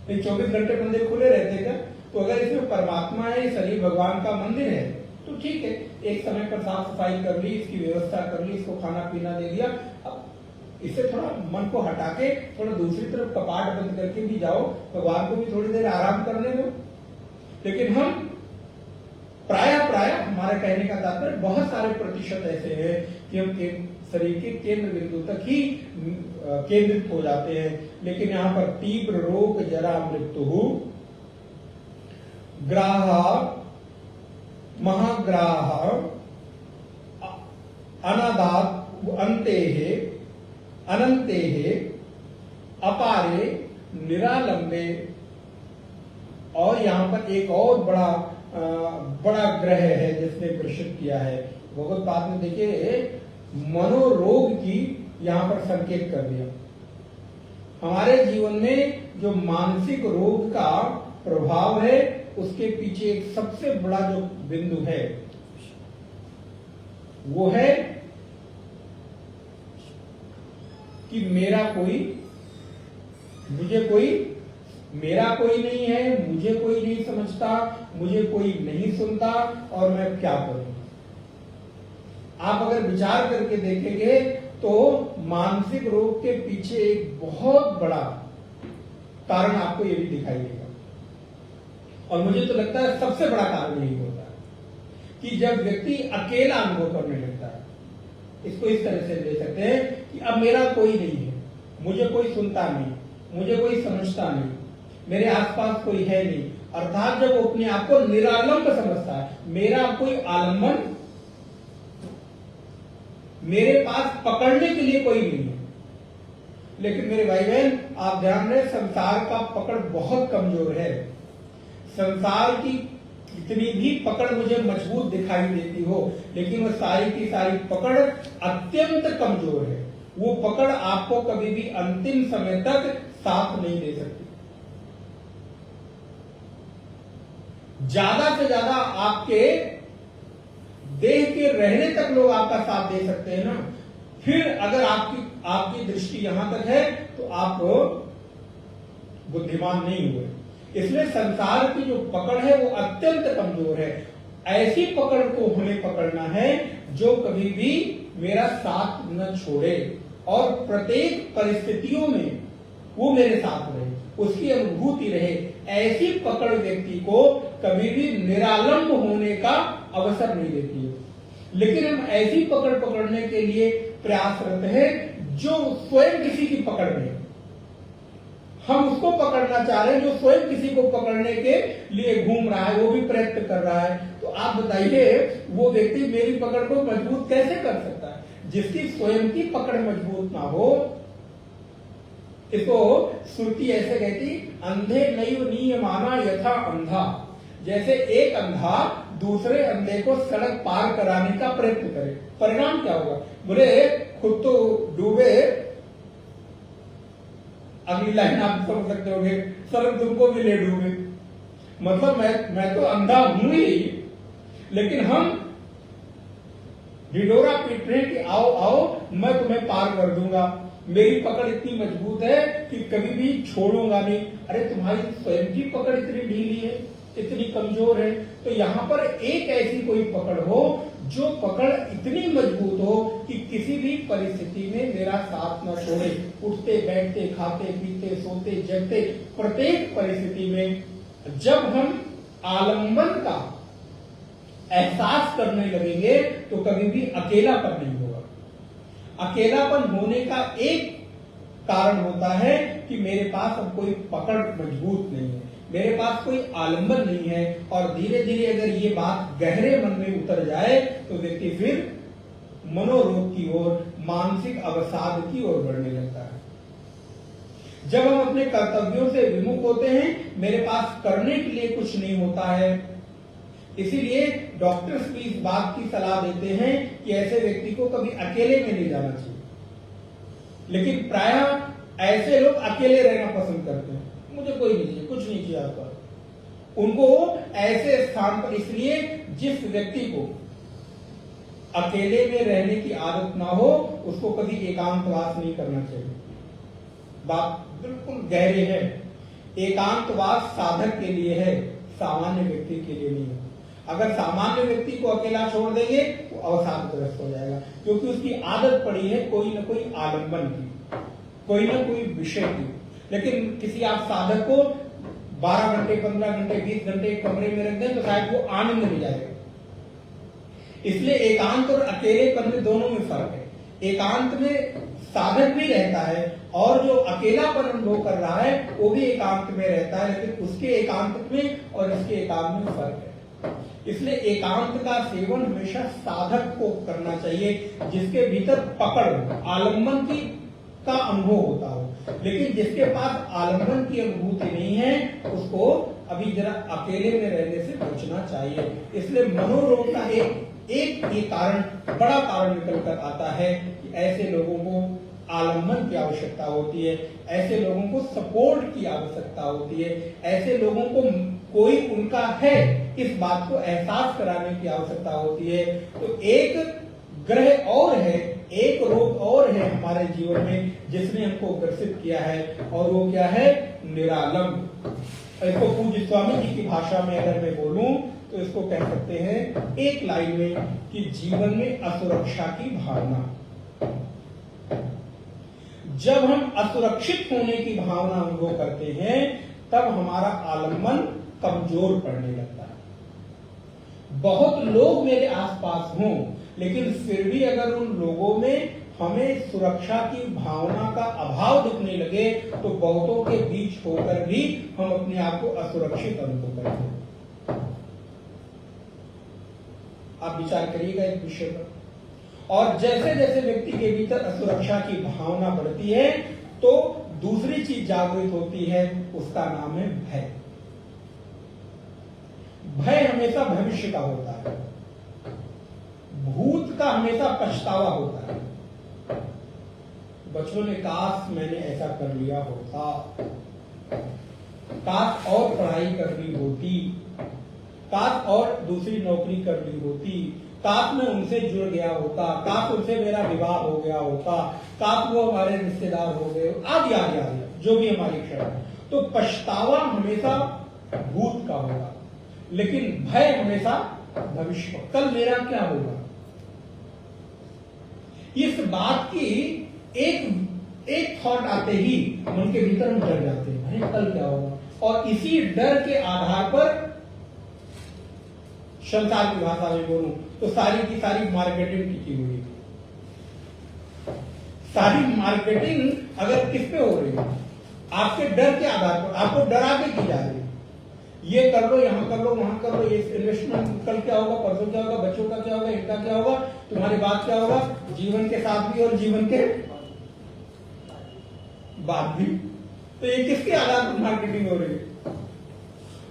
नहीं 24 घंटे मंदिर खुले रहते क्या? तो अगर इसमें परमात्मा है, शरीर भगवान का मंदिर है, तो ठीक है, एक समय पर साफ सफाई कर ली, इसकी व्यवस्था कर ली, इसको खाना पीना दे दिया। अब इससे थोड़ा मन को हटा के थोड़ा दूसरी तरफ कपाट बंद करके भी जाओ, भगवान को भी थोड़ी देर आराम करने दो। लेकिन हम प्राय हमारे कहने का तात्पर्य बहुत सारे प्रतिशत ऐसे हैं कि हम शरीर के केंद्र बिंदु तक ही केंद्रित हो जाते हैं। लेकिन यहाँ पर तीव्र रोग जरा मृत्यु ग्राह महाग्राह अनादात अनंते अपारे निरालंबे, और यहाँ पर एक और बड़ा ग्रह है जिसने ग्रसित किया है। भगवत पाद में देखिए मनोरोग की यहाँ पर संकेत कर दिया। हमारे जीवन में जो मानसिक रोग का प्रभाव है, उसके पीछे एक सबसे बड़ा जो बिंदु है वो है कि मेरा कोई नहीं है, मुझे कोई नहीं समझता, मुझे कोई नहीं सुनता, और मैं क्या करूं। आप अगर विचार करके देखेंगे तो मानसिक रोग के पीछे एक बहुत बड़ा कारण आपको ये भी दिखाई देगा। और मुझे तो लगता है सबसे बड़ा कारण यही होता है कि जब व्यक्ति अकेला अनुभव करने लगता है, इसको इस तरह से ले सकते हैं कि अब मेरा कोई नहीं है, मुझे कोई सुनता नहीं, मुझे कोई समझता नहीं, मेरे आसपास कोई है नहीं। अर्थात जब वो अपने आप को निरालंब समझता है, मेरा कोई आलम्बन, मेरे पास पकड़ने के लिए कोई नहीं है। लेकिन मेरे भाई बहन, आप ध्यान रहे, संसार का पकड़ बहुत कमजोर है। संसार की कितनी भी पकड़ मुझे मजबूत दिखाई देती हो, लेकिन वो सारी की सारी पकड़ अत्यंत कमजोर है। वो पकड़ आपको कभी भी अंतिम समय तक साथ नहीं दे सकती। ज्यादा से ज्यादा आपके देह के रहने तक लोग आपका साथ दे सकते हैं ना। फिर अगर आपकी दृष्टि यहां तक है तो आप बुद्धिमान नहीं हुए। इसलिए संसार की जो पकड़ है वो अत्यंत कमजोर है। ऐसी पकड़ को हमें पकड़ना है जो कभी भी मेरा साथ न छोड़े और प्रत्येक परिस्थितियों में वो मेरे साथ रहे, उसकी अनुभूति रहे। ऐसी पकड़ व्यक्ति को कभी भी निरालंब होने का अवसर नहीं देती है। लेकिन हम ऐसी पकड़ पकड़ने के लिए प्रयासरत हैं जो स्वयं किसी की पकड़ में, हम उसको पकड़ना चाह रहे हैं जो स्वयं किसी को पकड़ने के लिए घूम रहा है, वो भी प्रयत्न कर रहा है। तो आप बताइए, वो व्यक्ति मेरी पकड़ को मजबूत कैसे कर सकता है? जिसकी स्वयं की पकड़ मजबूत ना हो। इसको श्रुति ऐसे कहती, अंधे नैव नीयमाना यथा अंधा। जैसे एक अंधा दूसरे अंधे को सड़क पार कराने का प्रयत्न करे, परिणाम क्या होगा? बोले खुद तो डूबे, अगली लाइन आप समझ सकते होंगे, सड़क तुमको भी ले डूबे। मतलब मैं तो अंधा हूं ही, लेकिन हम ढिढोरा पीट रहे कि आओ आओ मैं तुम्हें पार कर दूंगा, मेरी पकड़ इतनी मजबूत है कि कभी भी छोड़ूंगा नहीं। अरे तुम्हारी स्वयं की पकड़ इतनी ढीली है, इतनी कमजोर है। तो यहाँ पर एक ऐसी कोई पकड़ हो जो पकड़ इतनी मजबूत हो कि किसी भी परिस्थिति में मेरा साथ न छोड़े। उठते बैठते, खाते पीते, सोते जगते, प्रत्येक परिस्थिति में जब हम आलम्बन का एहसास करने लगेंगे तो कभी भी अकेलापन नहीं होगा। अकेलापन होने का एक कारण होता है कि मेरे पास अब कोई पकड़ मजबूत नहीं है, मेरे पास कोई आलम्बन नहीं है। और धीरे धीरे अगर ये बात गहरे मन में उतर जाए तो व्यक्ति फिर मनोरोग की ओर, मानसिक अवसाद की ओर बढ़ने लगता है। जब हम अपने कर्तव्यों से विमुख होते हैं, मेरे पास करने के लिए कुछ नहीं होता है। इसीलिए डॉक्टर्स भी इस बात की सलाह देते हैं कि ऐसे व्यक्ति को कभी अकेले में नहीं जाना चाहिए। लेकिन प्रायः ऐसे लोग अकेले रहना पसंद करते हैं, मुझे कोई नहीं चाहिए, कुछ नहीं चाहिए आपका। उनको ऐसे स्थान पर, इसलिए जिस व्यक्ति को अकेले में रहने की आदत ना हो उसको कभी एकांतवास नहीं करना चाहिए। बात बिल्कुल गहरी है। एकांतवास साधक के लिए है, सामान्य व्यक्ति के लिए नहीं है। अगर सामान्य व्यक्ति को अकेला छोड़ देंगे तो अवसादग्रस्त हो जाएगा, क्योंकि उसकी आदत पड़ी है कोई ना कोई आलंबन की, कोई ना कोई विषय की। लेकिन किसी आप साधक को 12 घंटे, 15 घंटे, 20 घंटे एक कमरे में रख दें तो शायद वो आनंद में जाएगा। इसलिए एकांत और अकेलेपन में दोनों में फर्क है। एकांत में साधक भी रहता है और जो अकेलापन अनुभव कर रहा है वो भी एकांत में रहता है, लेकिन उसके एकांत में और इसके एकांत में फर्क है। इसलिए एकांत का सेवन हमेशा साधक को करना चाहिए जिसके भीतर पकड़ हो, आलंबन की का अनुभव होता हो। लेकिन जिसके पास आलंबन की अनुभूति नहीं है उसको अभी जरा अकेले में रहने से बचना चाहिए। इसलिए मनोरोग का एक ये कारण, बड़ा कारण निकल कर आता है कि ऐसे लोगों को आलंबन की आवश्यकता होती है, ऐसे लोगों को सपोर्ट की आवश्यकता होती है, ऐसे लोगों को कोई उनका है इस बात को एहसास कराने की आवश्यकता होती है। तो एक ग्रह और है, एक रोग और है हमारे जीवन में जिसने हमको ग्रसित किया है, और वो क्या है? निरालंब। इसको पूज्य स्वामी जी की भाषा में अगर मैं बोलूं तो इसको कह सकते हैं एक लाइन में कि जीवन में असुरक्षा की भावना। जब हम असुरक्षित होने की भावना अनुभव करते हैं तब हमारा आलंबन कमजोर पड़ने लगता है। बहुत लोग मेरे आसपास हों लेकिन फिर भी अगर उन लोगों में हमें सुरक्षा की भावना का अभाव दिखने लगे तो बहुतों के बीच होकर भी हम अपने आप को असुरक्षित अनुभव करते हैं। आप विचार करिएगा इस विषय पर। और जैसे जैसे व्यक्ति के भीतर असुरक्षा की भावना बढ़ती है तो दूसरी चीज जागृत होती है, उसका नाम है भय। भय हमेशा भविष्य का होता है, भूत का हमेशा पछतावा होता है। बच्चों ने काश मैंने ऐसा कर लिया होता, काश और पढ़ाई करनी होती, काश और दूसरी नौकरी कर ली होती, काश मैं उनसे जुड़ गया होता, काश उनसे मेरा विवाह हो गया होता, काश वो हमारे रिश्तेदार हो गए, आदि आदि आदि जो भी हमारी इच्छा है। तो पछतावा हमेशा भूत का होगा, लेकिन भय हमेशा भविष्य का। कल मेरा क्या होगा, इस बात की एक थॉट आते ही मन के भीतर हम डर जाते हैं, अरे कल क्या होगा। और इसी डर के आधार पर संसार की भाषा में बोलूं तो सारी की सारी मार्केटिंग टिकी हुई है। सारी मार्केटिंग अगर किस पे हो रही है? आपके डर के आधार पर, आपको डरा के की जा रही है। ये कर लो, यहां कर लो, वहां कर लो, ये इन्वेस्टमेंट कल क्या होगा, परसों क्या होगा, बच्चों का क्या होगा, इनका क्या होगा, तुम्हारी बात क्या होगा, जीवन के साथ भी और जीवन के बाद भी। तो ये किसके आधार पर मार्केटिंग हो रही है?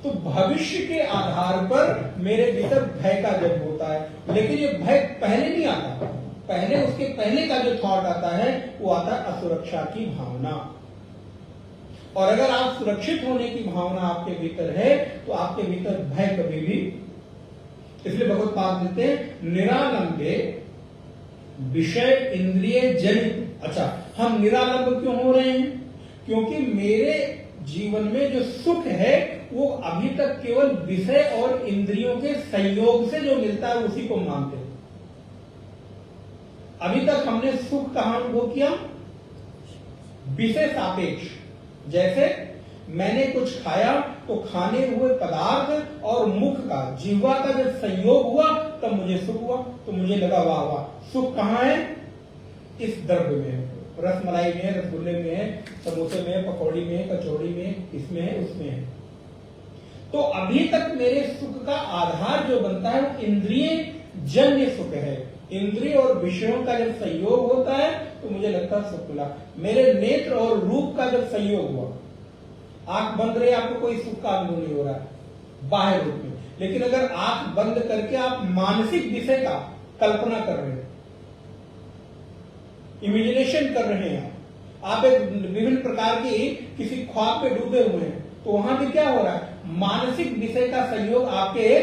तो भविष्य के आधार पर मेरे भीतर भय का जन्म होता है। लेकिन ये भय पहले नहीं आता, पहले उसके पहले का जो थॉट आता है वो आता है असुरक्षा की भावना। और अगर आप सुरक्षित होने की भावना आपके भीतर है तो आपके भीतर भय कभी भी, इसलिए भगवत पाद देते हैं निरालंबे विषय इंद्रिय जनित। अच्छा, हम निरालंब क्यों हो रहे हैं? क्योंकि मेरे जीवन में जो सुख है वो अभी तक केवल विषय और इंद्रियों के संयोग से जो मिलता है उसी को मानते हैं। अभी तक हमने सुख कहां अनुभव किया? विषय सापेक्ष। जैसे मैंने कुछ खाया तो खाने हुए पदार्थ और मुख का, जीवा का जब संयोग हुआ तब मुझे सुख हुआ, तो मुझे लगा वाह वाह। सुख कहां है? इस द्रव्य में है, रसमलाई में है, रसगुल्ले में है, समोसे में है, पकौड़ी में है, कचौड़ी में है, इसमें है, उसमें है। तो अभी तक मेरे सुख का आधार जो बनता है वो इंद्रिय जन्य सुख है। इंद्रिय और विषयों का जब संयोग होता है तो मुझे लगता है सुख मिला। मेरे नेत्र और रूप का जब संयोग हुआ, आंख बंद रही, आपको कोई सुख का अनुभव नहीं हो रहा है बाहर रूप में। लेकिन अगर आंख बंद करके आप मानसिक विषय का कल्पना कर रहे हैं, इमेजिनेशन कर रहे हैं, आप एक विभिन्न प्रकार की किसी ख्वाब पे डूबे हुए हैं, तो वहां भी क्या हो रहा है? मानसिक विषय का संयोग आपके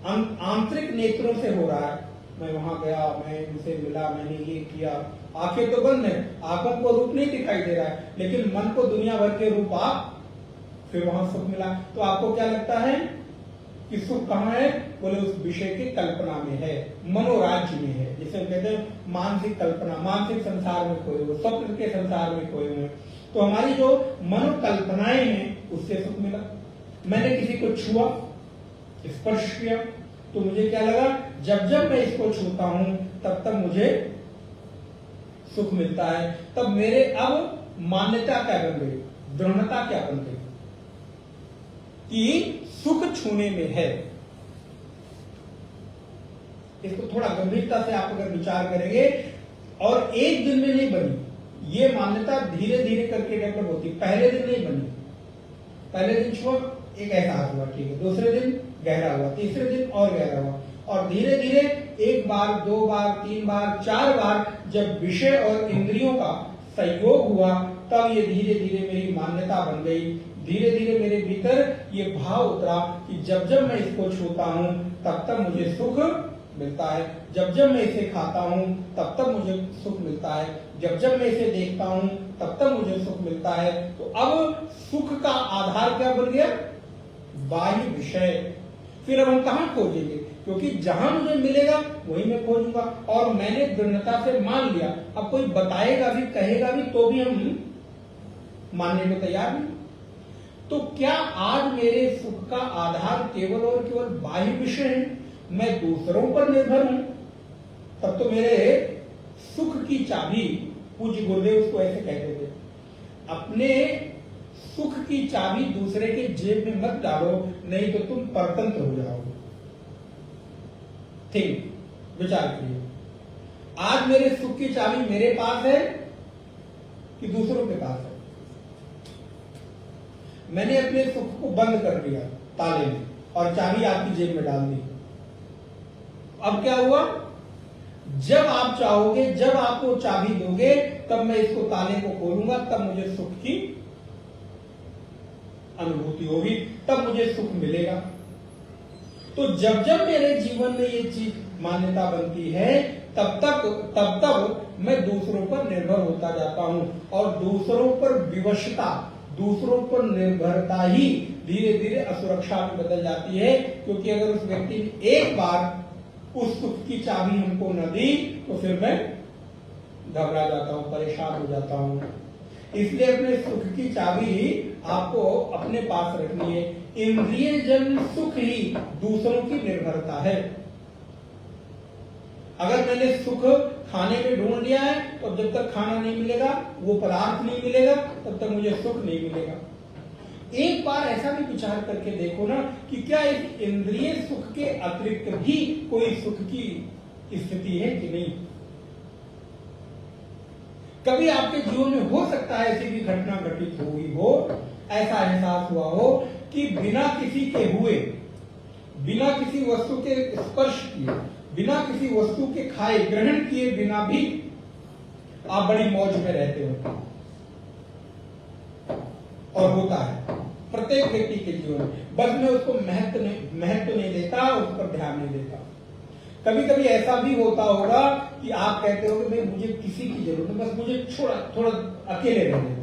आंतरिक नेत्रों से हो रहा है। मैं वहां गया, मैं इनसे मिला, मैंने ये किया। आंखें तो बंद है, आंखों को रूप नहीं दिखाई दे रहा है, लेकिन मन को दुनिया भर के रूप आप फिर वहां सुख मिला। तो आपको क्या लगता है कि सुख कहाँ है? बोले उस विषय की कल्पना में है, मनोराज्य में है, जिसे हम कहते हैं मानसिक कल्पना, मानसिक संसार में खोए हुए, स्वप्न के संसार में खोए हुए। तो हमारी जो मनोकल्पनाएं हैं उससे सुख मिला। मैंने किसी को छुआ, स्पर्श किया, तो मुझे क्या लगा? जब जब मैं इसको छूता हूं तब तब मुझे सुख मिलता है। तब मेरे अब मान्यता क्या बन गई, दृढ़ता क्या बन गई कि सुख छूने में है। इसको थोड़ा गंभीरता से आप अगर विचार करेंगे, और एक दिन में नहीं बनी ये मान्यता, धीरे धीरे करके डेवलप होती। पहले दिन नहीं बनी, पहले दिन छुआ, एक एहसास हुआ, ठीक है, दूसरे दिन गहरा हुआ, तीसरे दिन और गहरा हुआ, और धीरे धीरे एक बार, दो बार, तीन बार, चार बार जब विषय और इंद्रियों का संयोग हुआ, तब ये धीरे धीरे मेरी मान्यता बन गई। धीरे धीरे मेरे भीतर ये भाव उतरा कि जब जब मैं इसको छूता हूं तब तब मुझे सुख मिलता है, जब जब मैं इसे खाता हूं तब तब मुझे सुख मिलता है, जब जब मैं इसे देखता हूं तब तब मुझे सुख मिलता है। तो अब सुख का आधार क्या बन गया? बाह्य विषय। फिर अब हम कहां खोजेंगे? क्योंकि जहां मुझे मिलेगा वही मैं खोजूंगा, और मैंने दृढ़ता से मान लिया। अब कोई बताएगा भी, कहेगा भी, तो भी हम मानने को तैयार नहीं। तो क्या आज मेरे सुख का आधार केवल और केवल बाह्य विषय है? मैं दूसरों पर निर्भर हूं? तब तो मेरे सुख की चाबी, पूज्य गुरुदेव उसको ऐसे कहते थे, अपने सुख की चाबी दूसरे के जेब में मत डालो, नहीं तो तुम परतंत्र हो जाओगे। ठीक, विचार करिए, आज मेरे सुख की चाबी मेरे पास है कि दूसरों के पास है? मैंने अपने सुख को बंद कर दिया ताले में और चाबी आपकी जेब में डाल दी। अब क्या हुआ? जब आप चाहोगे, जब आप वो चाबी दोगे, तब मैं इसको, ताले को खोलूंगा, तब मुझे सुख की अनुभूति होगी, तब मुझे सुख मिलेगा। तो जब जब मेरे जीवन में ये चीज मान्यता बनती है, तब मैं दूसरों पर निर्भर होता जाता हूं, और दूसरों पर विवशता, दूसरों पर निर्भरता ही धीरे धीरे असुरक्षा में बदल जाती है। क्योंकि अगर उस व्यक्ति ने एक बार उस सुख की चाबी हमको न दी, तो फिर मैं घबरा जाता हूं, परेशान हो जाता हूं। इसलिए अपने सुख की चाबी आपको अपने पास रखनी है। इंद्रिय जन्य सुख ही दूसरों की निर्भरता है। अगर मैंने सुख खाने में ढूंढ लिया है, तो जब तक खाना नहीं मिलेगा, वो पदार्थ नहीं मिलेगा, तब तक मुझे सुख नहीं मिलेगा। एक बार ऐसा भी विचार करके देखो ना कि क्या इस इंद्रिय सुख के अतिरिक्त भी कोई सुख की स्थिति है कि नहीं? कभी आपके जीवन में हो सकता है ऐसी भी घटना घटित हुई हो, ऐसा एहसास हुआ हो कि बिना किसी के हुए, बिना किसी वस्तु के स्पर्श किए, बिना किसी वस्तु के खाए, ग्रहण किए बिना भी आप बड़ी मौज में रहते हो, और होता है प्रत्येक व्यक्ति के जीवन में। बस मैं उसको महत्व नहीं देता, उस पर ध्यान नहीं देता। कभी कभी ऐसा भी होता होगा कि आप कहते हो कि भाई मुझे किसी की जरूरत नहीं, बस मुझे थोड़ा अकेले रहने दो,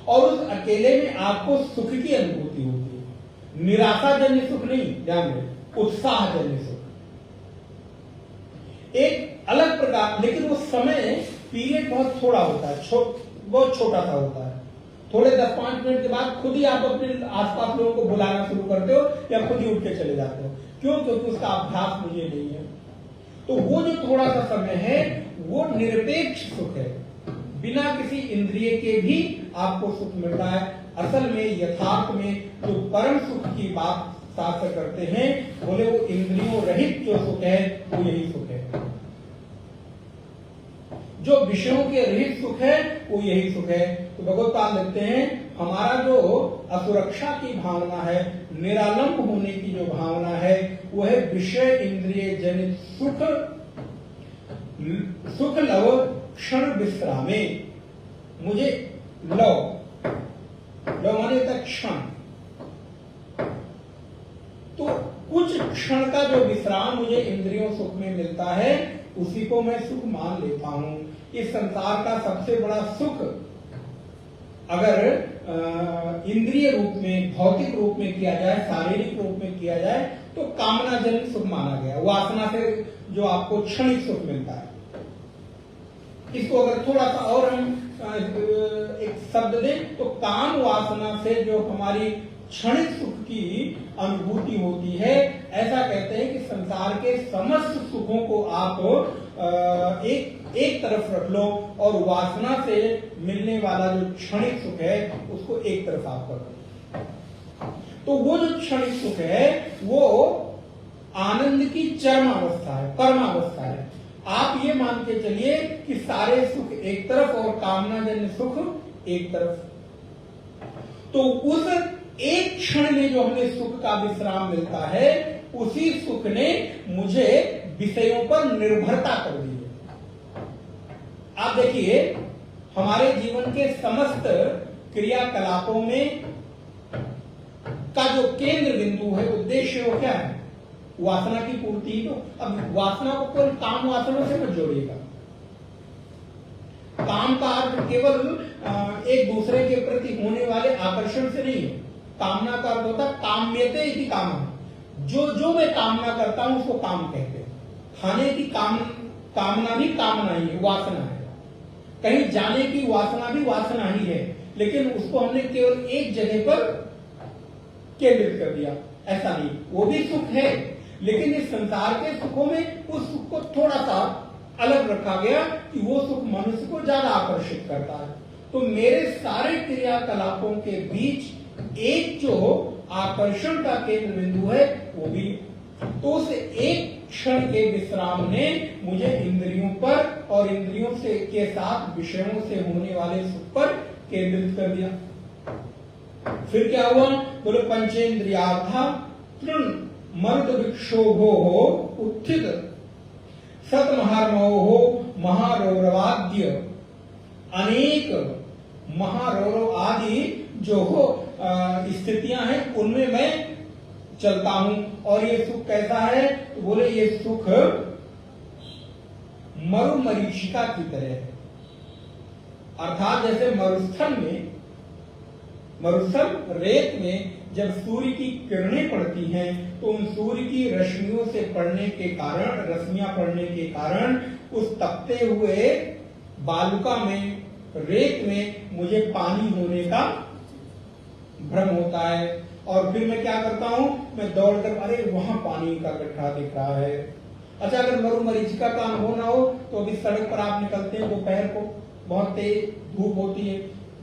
और उस अकेले में आपको सुख की अनुभूति होती है। निराशाजन्य सुख नहीं, ध्यान दें, उत्साहजन्य सुख, एक अलग प्रकार। लेकिन वो समय पीरियड बहुत थोड़ा होता है, बहुत छोटा सा होता है। थोड़े 10-5 मिनट के बाद खुद ही आप अपने आसपास लोगों को बुलाना शुरू करते हो, या खुद ही उठ के चले जाते हो। क्यों? क्योंकि उसका अभ्यास मुझे नहीं है। तो वो जो थोड़ा सा समय है, वो निरपेक्ष सुख है, बिना किसी इंद्रिय के भी आपको सुख मिल रहा है। असल में, यथार्थ में जो परम सुख की बात शास्त्र करते हैं, बोले वो इंद्रियों रहित जो सुख है, वो यही सुख है। जो विषयों के रहित सुख है, वो यही सुख है। तो भगवत्पाद लिखते हैं, हमारा जो असुरक्षा की भावना है, निरालंब होने की जो भावना है, वो है विषय इंद्रिय जनित सुख। सुख लव क्षण विश्रामे, मुझे लव माने तक क्षण, तो कुछ क्षण का जो विश्राम मुझे इंद्रियों सुख में मिलता है, उसी को मैं सुख मान लेता हूं। इस संसार का सबसे बड़ा सुख अगर इंद्रिय रूप में, भौतिक रूप में किया जाए, शारीरिक रूप में किया जाए तो कामना जनित सुख माना गया। वासना से जो आपको क्षणिक सुख मिलता है, इसको अगर थोड़ा सा और हम एक शब्द दें तो काम वासना से जो हमारी क्षणिक सुख की अनुभूति होती है, ऐसा कहते हैं कि संसार के समस्त सुखों को आप एक तरफ रख लो और वासना से मिलने वाला जो क्षणिक सुख है उसको एक तरफ आप कर लो। तो वो जो क्षणिक सुख है वो आनंद की चरमावस्था है, परमावस्था है। आप ये मान के चलिए कि सारे सुख एक तरफ और कामनाजन्य सुख एक तरफ। तो उस एक क्षण में जो हमें सुख का विश्राम मिलता है, उसी सुख ने मुझे विषयों पर निर्भरता कर दी है। आप देखिए, हमारे जीवन के समस्त क्रियाकलापों में का जो केंद्र बिंदु है, उद्देश्य वो क्या है? वासना की पूर्ति। तो अब वासना को केवल काम वासना से मत जोड़िएगा। काम का अर्थ केवल एक दूसरे के प्रति होने वाले आकर्षण से नहीं है। कामना का अर्थ होता है काम्यते इति कामः। जो मैं कामना करता हूं उसको काम कहते हैं। खाने की कामना भी कामना ही है, वासना है। कहीं जाने की वासना भी वासना ही है, लेकिन उसको हमने केवल एक जगह पर केंद्रित कर दिया, ऐसा नहीं। वो भी सुख है, लेकिन इस संसार के सुखों में उस सुख को थोड़ा सा अलग रखा गया कि वो सुख मनुष्य को ज्यादा आकर्षित करता है। तो मेरे सारे क्रियाकलापों के बीच एक जो आकर्षण का केंद्र बिंदु है वो भी, तो उस एक क्षण के विश्राम ने मुझे इंद्रियों पर और इंद्रियों से के साथ विषयों से होने वाले सुख पर केंद्रित कर दिया। फिर क्या हुआ? बोले पंचेन्द्रियार्था तृण मर्द विक्षोभो हो उत्थित सतमहार्मो हो महारौरवाद्य। अनेक महारौरव आदि जो हो स्थितियां हैं उनमें मैं चलता हूं। और ये सुख कैसा है? तो बोले ये सुख मरुमरीचिका की तरह है। अर्थात जैसे मरुस्थल रेत में जब सूर्य की किरणें पड़ती हैं तो उन सूर्य की रश्मियों से पड़ने के कारण, रश्मियां पड़ने के कारण उस तपते हुए बालुका में, रेत में मुझे पानी होने का भ्रम होता है। और फिर मैं क्या करता हूं? मैं दौड़कर, अरे वहां पानी का गड्ढा दिख रहा है। अच्छा, अगर मरुमरीचिका का अनुभव ना हो तो अभी सड़क पर आप निकलते हैं दोपहर को, बहुत तेज धूप होती है,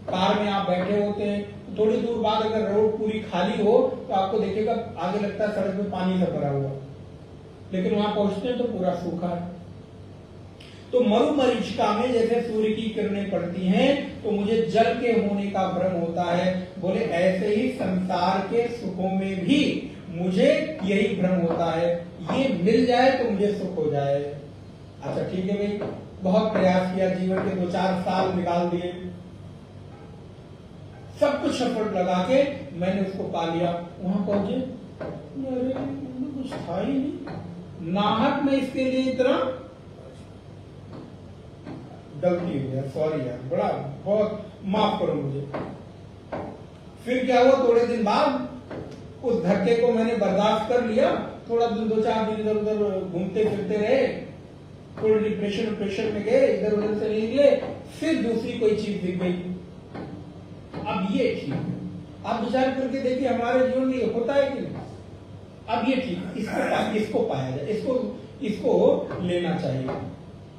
कार में आप बैठे होते हैं, थोड़ी दूर बाद अगर रोड पूरी खाली हो तो आपको देखिएगा आगे लगता है सड़क में पानी से भरा हुआ, लेकिन वहां पहुंचते हैं तो पूरा सूखा है। तो मरुमरीचिका में जैसे सूर्य की किरणें पड़ती हैं तो मुझे जल के होने का भ्रम होता है। बोले ऐसे ही संसार के सुखों में भी मुझे यही भ्रम होता है, ये मिल जाए तो मुझे सुख हो जाए। अच्छा ठीक है भाई, बहुत प्रयास किया, जीवन के 2-4 साल निकाल दिए, सब कुछ एफर्ट लगा के मैंने उसको पा लिया। वहां पहुंचे, अरे कुछ था ही नहीं, नाहक में इसके लिए इतना गलती हो गया, सॉरी यार, बड़ा बहुत माफ करो मुझे। फिर क्या हुआ? थोड़े दिन बाद उस धक्के को मैंने बर्दाश्त कर लिया। थोड़ा दिन 2-4 दिन इधर उधर घूमते फिरते रहे, थोड़े डिप्रेशन में गए, इधर उधर से नहीं गए। फिर दूसरी कोई चीज दिख गई, अब ये ठीक है। आप विचार करके देखिए हमारे जीवन में ये होता है कि नहीं? अब ये ठीक, इसको पाया जाए, इसको लेना चाहिए।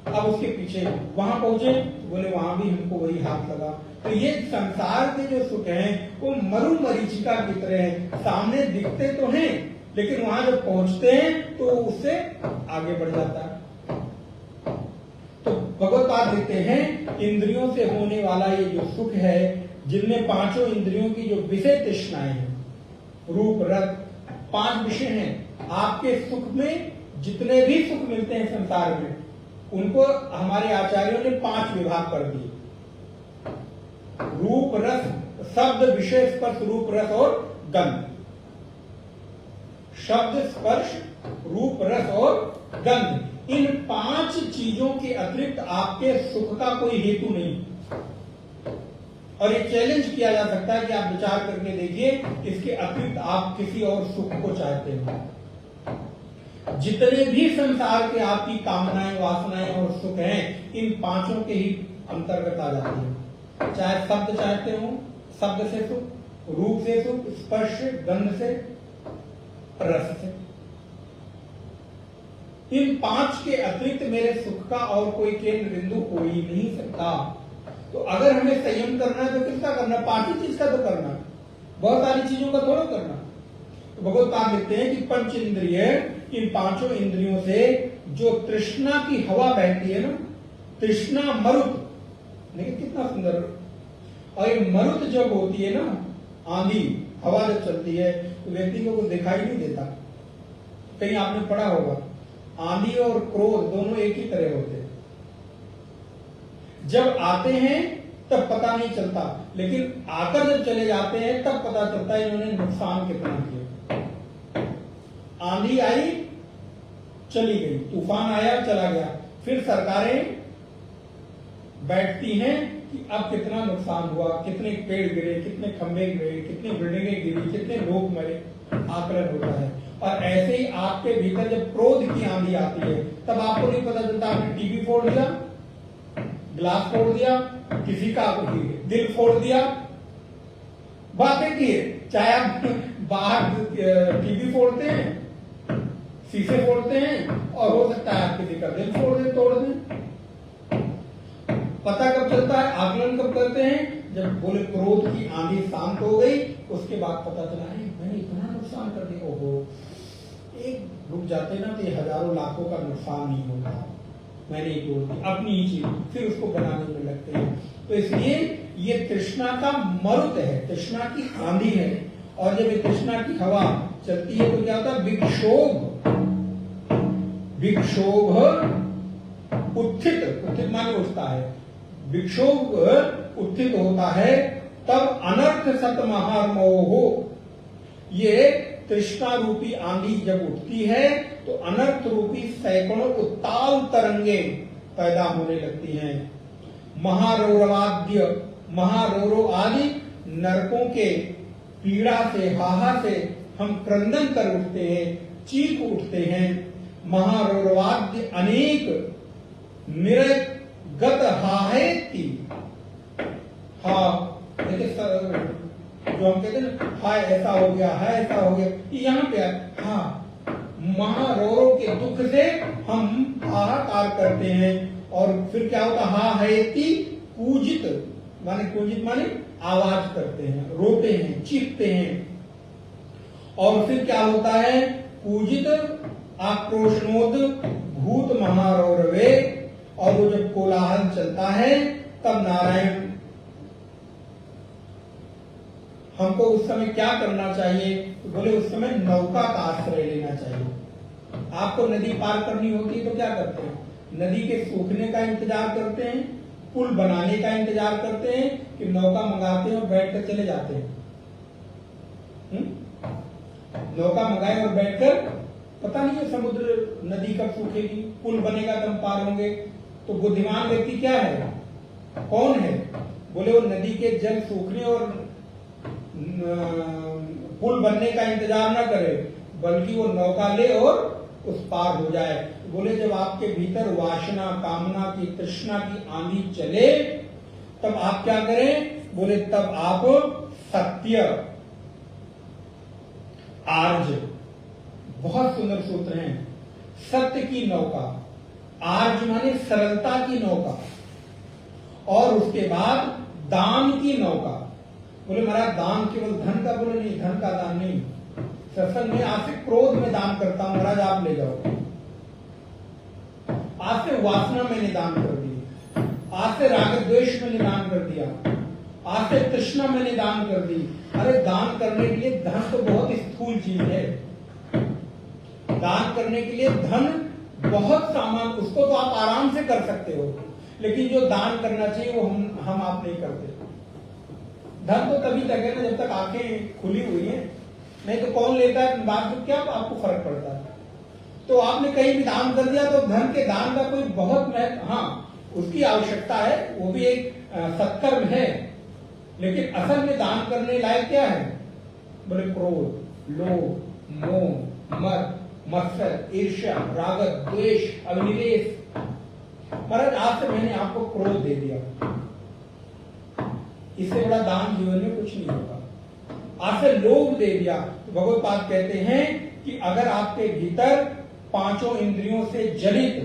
अब उसके पीछे वहां पहुंचे, बोले वहां भी हमको वही हाथ लगा। तो ये संसार के जो सुख हैं वो मरुमरीचिका की तरह है, सामने दिखते तो हैं लेकिन वहां जब पहुंचते हैं तो उससे आगे बढ़ जाता है। तो भगवत्पाद देते हैं इंद्रियों से होने वाला ये जो सुख है, जिनमें 5 इंद्रियों की जो विषय तृष्णाएं हैं, रूप रस, 5 विषय हैं। आपके सुख में जितने भी सुख मिलते हैं संसार में, उनको हमारे आचार्यों ने 5 विभाग कर दिए। रूप रस, शब्द, विषय, स्पर्श, रूप रस और गंध। शब्द, स्पर्श, रूप रस और गंध, इन 5 चीजों के अतिरिक्त आपके सुख का कोई हेतु नहीं। और ये चैलेंज किया जा सकता है कि आप विचार करके देखिए, इसके अतिरिक्त आप किसी और सुख को चाहते हो। जितने भी संसार के आपकी कामनाएं, वासनाएं और सुख हैं, इन पांचों के ही अंतर्गत आ जाती है। चाहे शब्द चाहते हो, शब्द से सुख, रूप से सुख, स्पर्श से, गंध से, रस से, इन पांच के अतिरिक्त मेरे सुख का और कोई केंद्र बिंदु हो ही नहीं सकता। तो अगर हमें संयम करना है तो किसका करना? पांच ही चीज का तो करना, बहुत सारी चीजों का थोड़ा करना। तो भगवत पाद लिखते हैं कि पंच इंद्रिय, इन पांचों इंद्रियों से जो तृष्णा की हवा बहती है ना, तृष्णा मरुत, देखिए कितना सुंदर। और ये मरुत जब होती है ना, आंधी हवा जब चलती है तो व्यक्ति को कुछ दिखाई नहीं देता। कहीं आपने पढ़ा होगा, आंधी और क्रोध दोनों एक ही तरह होते हैं। जब आते हैं तब पता नहीं चलता, लेकिन आकर जब चले जाते हैं तब पता चलता है इन्होंने नुकसान कितना किया। आंधी आई, चली गई, तूफान आया, चला गया, फिर सरकारें बैठती हैं कि अब कितना नुकसान हुआ, कितने पेड़ गिरे, कितने खंभे गिरे, कितनी बिल्डिंगें गिरी, कितने लोग मरे, आकलन होता है। और ऐसे ही आपके भीतर जब क्रोध की आंधी आती है तब आपको नहीं पता चलता, आपने टीवी फोड़ दिया, ग्लास फोड़ दिया, किसी का दिल फोड़ दिया, बातें की है। चाहे आप बाहर टीवी फोड़ते हैं, शीशे फोड़ते हैं, और हो सकता है आप किसी का दिल फोड़ दे, तोड़ दें। पता कब चलता है, आकलन कब करते हैं? जब बोले क्रोध की आंधी शांत हो गई, उसके बाद पता चला है मैंने इतना नुकसान कर दिया। ओहो, एक रुक जाते ना तो ये हजारों लाखों का नुकसान नहीं होता, मैंने ये तोड़ दी, अपनी ही चीज, फिर उसको बनाने में लगते हैं। तो इसलिए ये तृष्णा का मरुत है, तृष्णा की आंधी है। और जब ये तृष्णा की हवा चलती है तो क्या होता है? विक्षोभ, विक्षोभ उत्थित, उत्थित माने उठता है, विक्षोभ उत्थित होता है, तब अनर्थ सत महामोह, ये तृष्णा रूपी आंधी जब उठती है तो अनर्थ रूपी सैकड़ों उत्ताल तरंगे पैदा होने लगती हैं। महारौरवाद्य, महारौरो आदि नरकों के पीड़ा से, हाहा से हम क्रंदन कर उठते हैं, चीख उठते हैं। महारौरवाद्य अनेक निरगत हाहेती, हा देखिए जो हम कहते हैं ना, हाय ऐसा हो गया, हाय ऐसा हो गया, यहाँ पे हाँ, महारौरों के दुख से हम हाहाकार करते हैं। और फिर क्या होता? हा हेती कूजित, माने कूजित माने आवाज करते हैं, रोते हैं, चीखते हैं। और फिर क्या होता है? कूजित आक्रोशनोद भूत महारौरवे, और वो जब कोलाहल चलता है तब नारायण, हमको उस समय क्या करना चाहिए? तो बोले उस समय नौका का आश्रय लेना चाहिए। आपको नदी पार करनी होती है तो क्या करते हैं? नदी के सूखने का इंतजार करते हैं, पुल बनाने का इंतजार करते हैं, कि नौका मंगाते हैं और बैठकर चले जाते हैं। नौका मंगाए और बैठकर, पता नहीं है समुद्र नदी कब सूखेगी, पुल बनेगा तब पार होंगे। तो बुद्धिमान व्यक्ति क्या है, कौन है? बोले वो नदी के जल सूखने और पुल बनने का इंतजार ना करे, बल्कि वो नौका ले और उस पार हो जाए। बोले जब आपके भीतर वासना, कामना की, तृष्णा की आंधी चले तब आप क्या करें? बोले तब आप सत्य, आर्ज, बहुत सुंदर सूत्र हैं, सत्य की नौका, आर्ज माने सरलता की नौका, और उसके बाद दान की नौका। बोले महाराज दान केवल धन का? बोले नहीं, धन का दान नहीं, सत्संग में आज से क्रोध में दान करता हूं महाराज, आप ले जाओ। आज से वासना मैंने दान कर दी, आज से राग द्वेष मैंने दान कर दिया, आज से तृष्णा मैंने दान कर दी। अरे दान करने के लिए धन तो बहुत स्थूल चीज है, दान करने के लिए धन बहुत सामान, उसको तो आप आराम से कर सकते हो, लेकिन जो दान करना चाहिए वो हम आप नहीं करते। धन तो तभी तक है ना जब तक आंखें खुली हुई हैं, नहीं तो कौन लेता है, बाद में क्या आपको फर्क पड़ता है। तो आपने कहीं भी दान कर दिया तो धन के दान का कोई बहुत महत्व, हाँ उसकी आवश्यकता है, वो भी एक सत्कर्म है, लेकिन असल में दान करने लायक क्या है? बोले क्रोध, लोभ, मोह, मद, मत्सर, ईर्ष्या, राग, द्वेष, अभिनिवेश। महाराज आज से मैंने आपको क्रोध दे दिया, इससे बड़ा दान जीवन में कुछ नहीं होगा। आज से लोभ दे दिया, तो भगवत पाद कहते हैं कि अगर आपके भीतर पांचों इंद्रियों से जनित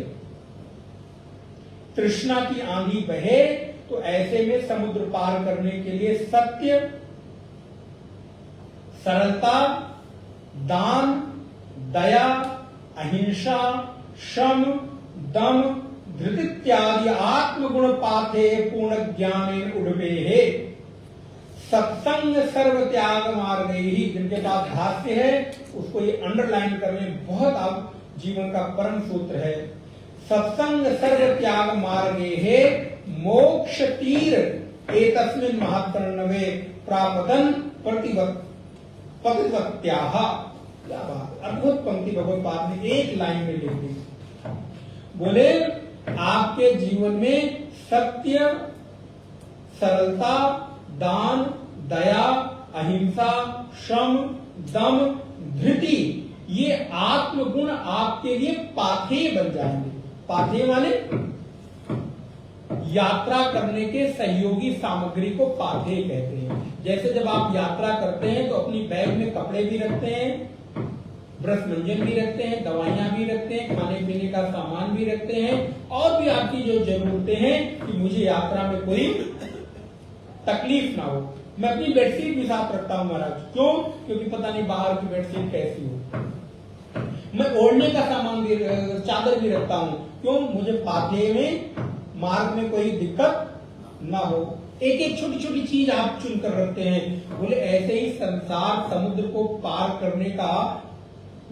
तृष्णा की आंधी बहे, तो ऐसे में समुद्र पार करने के लिए सत्य, सरलता, दान, दया, अहिंसा, शम, दम, धृति इत्यादि आत्मगुण पाथे पूर्ण ज्ञान उड़वे है। सत्संग सर्व त्याग मार्ग ही, जिनके पास भाष्य है उसको ये अंडरलाइन करने, बहुत आप जीवन का परम सूत्र है। सत्संग सर्व त्याग मार्गे है मोक्ष तीर एतस्मिन् महात्रणवे प्रापदन प्रतिवत्याः। क्या बात, अद्भुत पंक्ति भगवत पाद ने एक लाइन में लिख दी। बोले आपके जीवन में सत्य, सरलता, दान, दया, अहिंसा, शम, दम, धृति, ये आत्मगुण आपके लिए पाथेय बन जाएंगे। पाथेय माने यात्रा करने के सहयोगी सामग्री को पाथेय कहते हैं। जैसे जब आप यात्रा करते हैं तो अपनी बैग में कपड़े भी रखते हैं, ब्रश मंजन भी रखते हैं, दवाइयां भी रखते हैं, खाने पीने का सामान भी रखते हैं, और भी आपकी जो जरूरतें हैं कि मुझे यात्रा में कोई तकलीफ ना हो। मैं अपनी बेडशीट भी साथ रखता हूं महाराज, क्यों? क्योंकि पता नहीं बाहर की बेडशीट कैसी हो। मैं ओढ़ने का सामान भी, चादर भी रखता हूं, क्यों? मुझे पाथेय में, मार्ग में कोई दिक्कत ना हो। एक एक छोटी छोटी चीज आप चुनकर रखते हैं। बोले ऐसे ही संसार समुद्र को पार करने का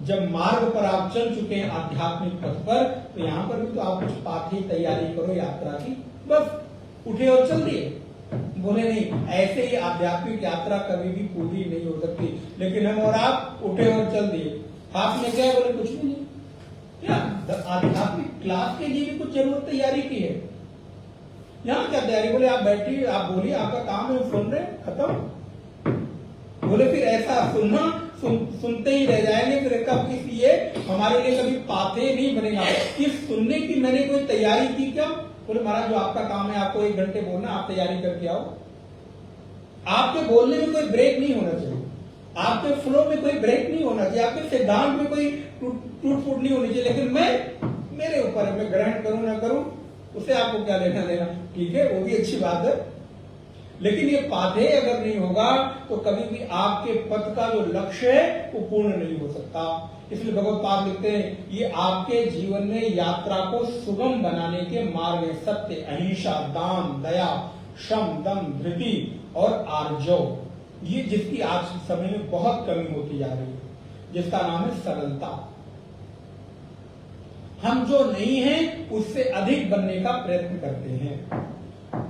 जब मार्ग पर आप चल चुके हैं आध्यात्मिक पथ पर, तो यहाँ पर भी तो आप कुछ पाथेय तैयारी करो यात्रा की, बस उठे और चल दिए। बोले नहीं, ऐसे ही आध्यात्मिक यात्रा कभी भी पूरी नहीं हो सकती। लेकिन हम और आप उठे और चल दिए, हाथ में क्या? बोले कुछ भी नहीं। क्या आध्यात्मिक क्लास के लिए भी कुछ जरूरत तैयारी की है? यहाँ क्या तैयारी? बोले आप बैठिए, आप बोलिए, आपका काम है, सुन रहे, खत्म। बोले फिर ऐसा सुनना, सुनते ही रह जाएंगे, फिर कब इसलिए हमारे लिए कभी पाथेय नहीं बनेगा। इस सुनने की मैंने कोई तैयारी की क्या? बोले महाराज जो आपका काम है, आपको 1 घंटे बोलना, आप तैयारी करके आओ। आपके बोलने में कोई ब्रेक नहीं होना चाहिए, आपके फ्लो में कोई ब्रेक नहीं होना चाहिए, आपके सिद्धांत में कोई टूट फूट नहीं होनी चाहिए। लेकिन मेरे ऊपर है, मैं ग्रहण करूं ना करूं, उससे आपको क्या लेना देना? ठीक है, वो भी अच्छी बात है, लेकिन ये पाथेय अगर नहीं होगा तो कभी भी आपके पथ का जो लक्ष्य है वो पूर्ण नहीं हो सकता। इसलिए भगवत पाद लिखते हैं ये आपके जीवन में यात्रा को सुगम बनाने के मार्ग है। सत्य, अहिंसा, दान, दया, शम, दम, धृति और आर्जव, ये जिसकी आज समय में बहुत कमी होती जा रही है, जिसका नाम है सरलता। हम जो नहीं है उससे अधिक बनने का प्रयत्न करते हैं,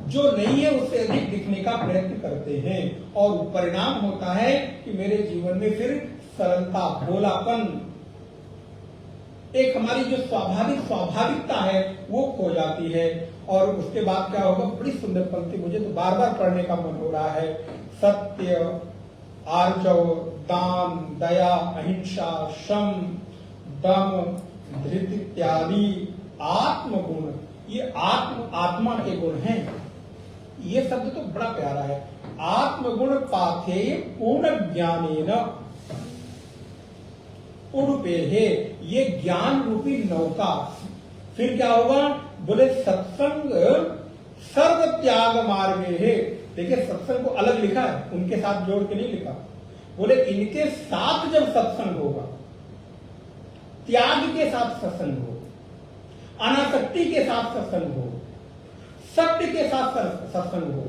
जो नहीं है उससे अधिक दिखने का प्रयत्न करते हैं, और परिणाम होता है कि मेरे जीवन में फिर सरलता, भोलापन, एक हमारी जो स्वाभाविकता है वो खो जाती है। और उसके बाद क्या होगा? बड़ी सुंदर पंक्ति, मुझे तो बार बार पढ़ने का मन हो रहा है। सत्य, आर्जव, दान, दया, अहिंसा, शम, दम, धृति इत्यादि आत्मगुण, ये आत्मा के गुण हैं। ये शब्द तो बड़ा प्यारा है। आत्मगुण पाथेय पूर्ण ज्ञानेन उड़ुपे है, ये ज्ञान रूपी नौका। फिर क्या होगा? बोले सत्संग सर्व त्याग मार्गे है। देखिए सत्संग को अलग लिखा है, उनके साथ जोड़ के नहीं लिखा। बोले इनके साथ जब सत्संग होगा, त्याग के साथ सत्संग हो, अनासक्ति के साथ सत्संग हो, सत्य के साथ सत्संग हो,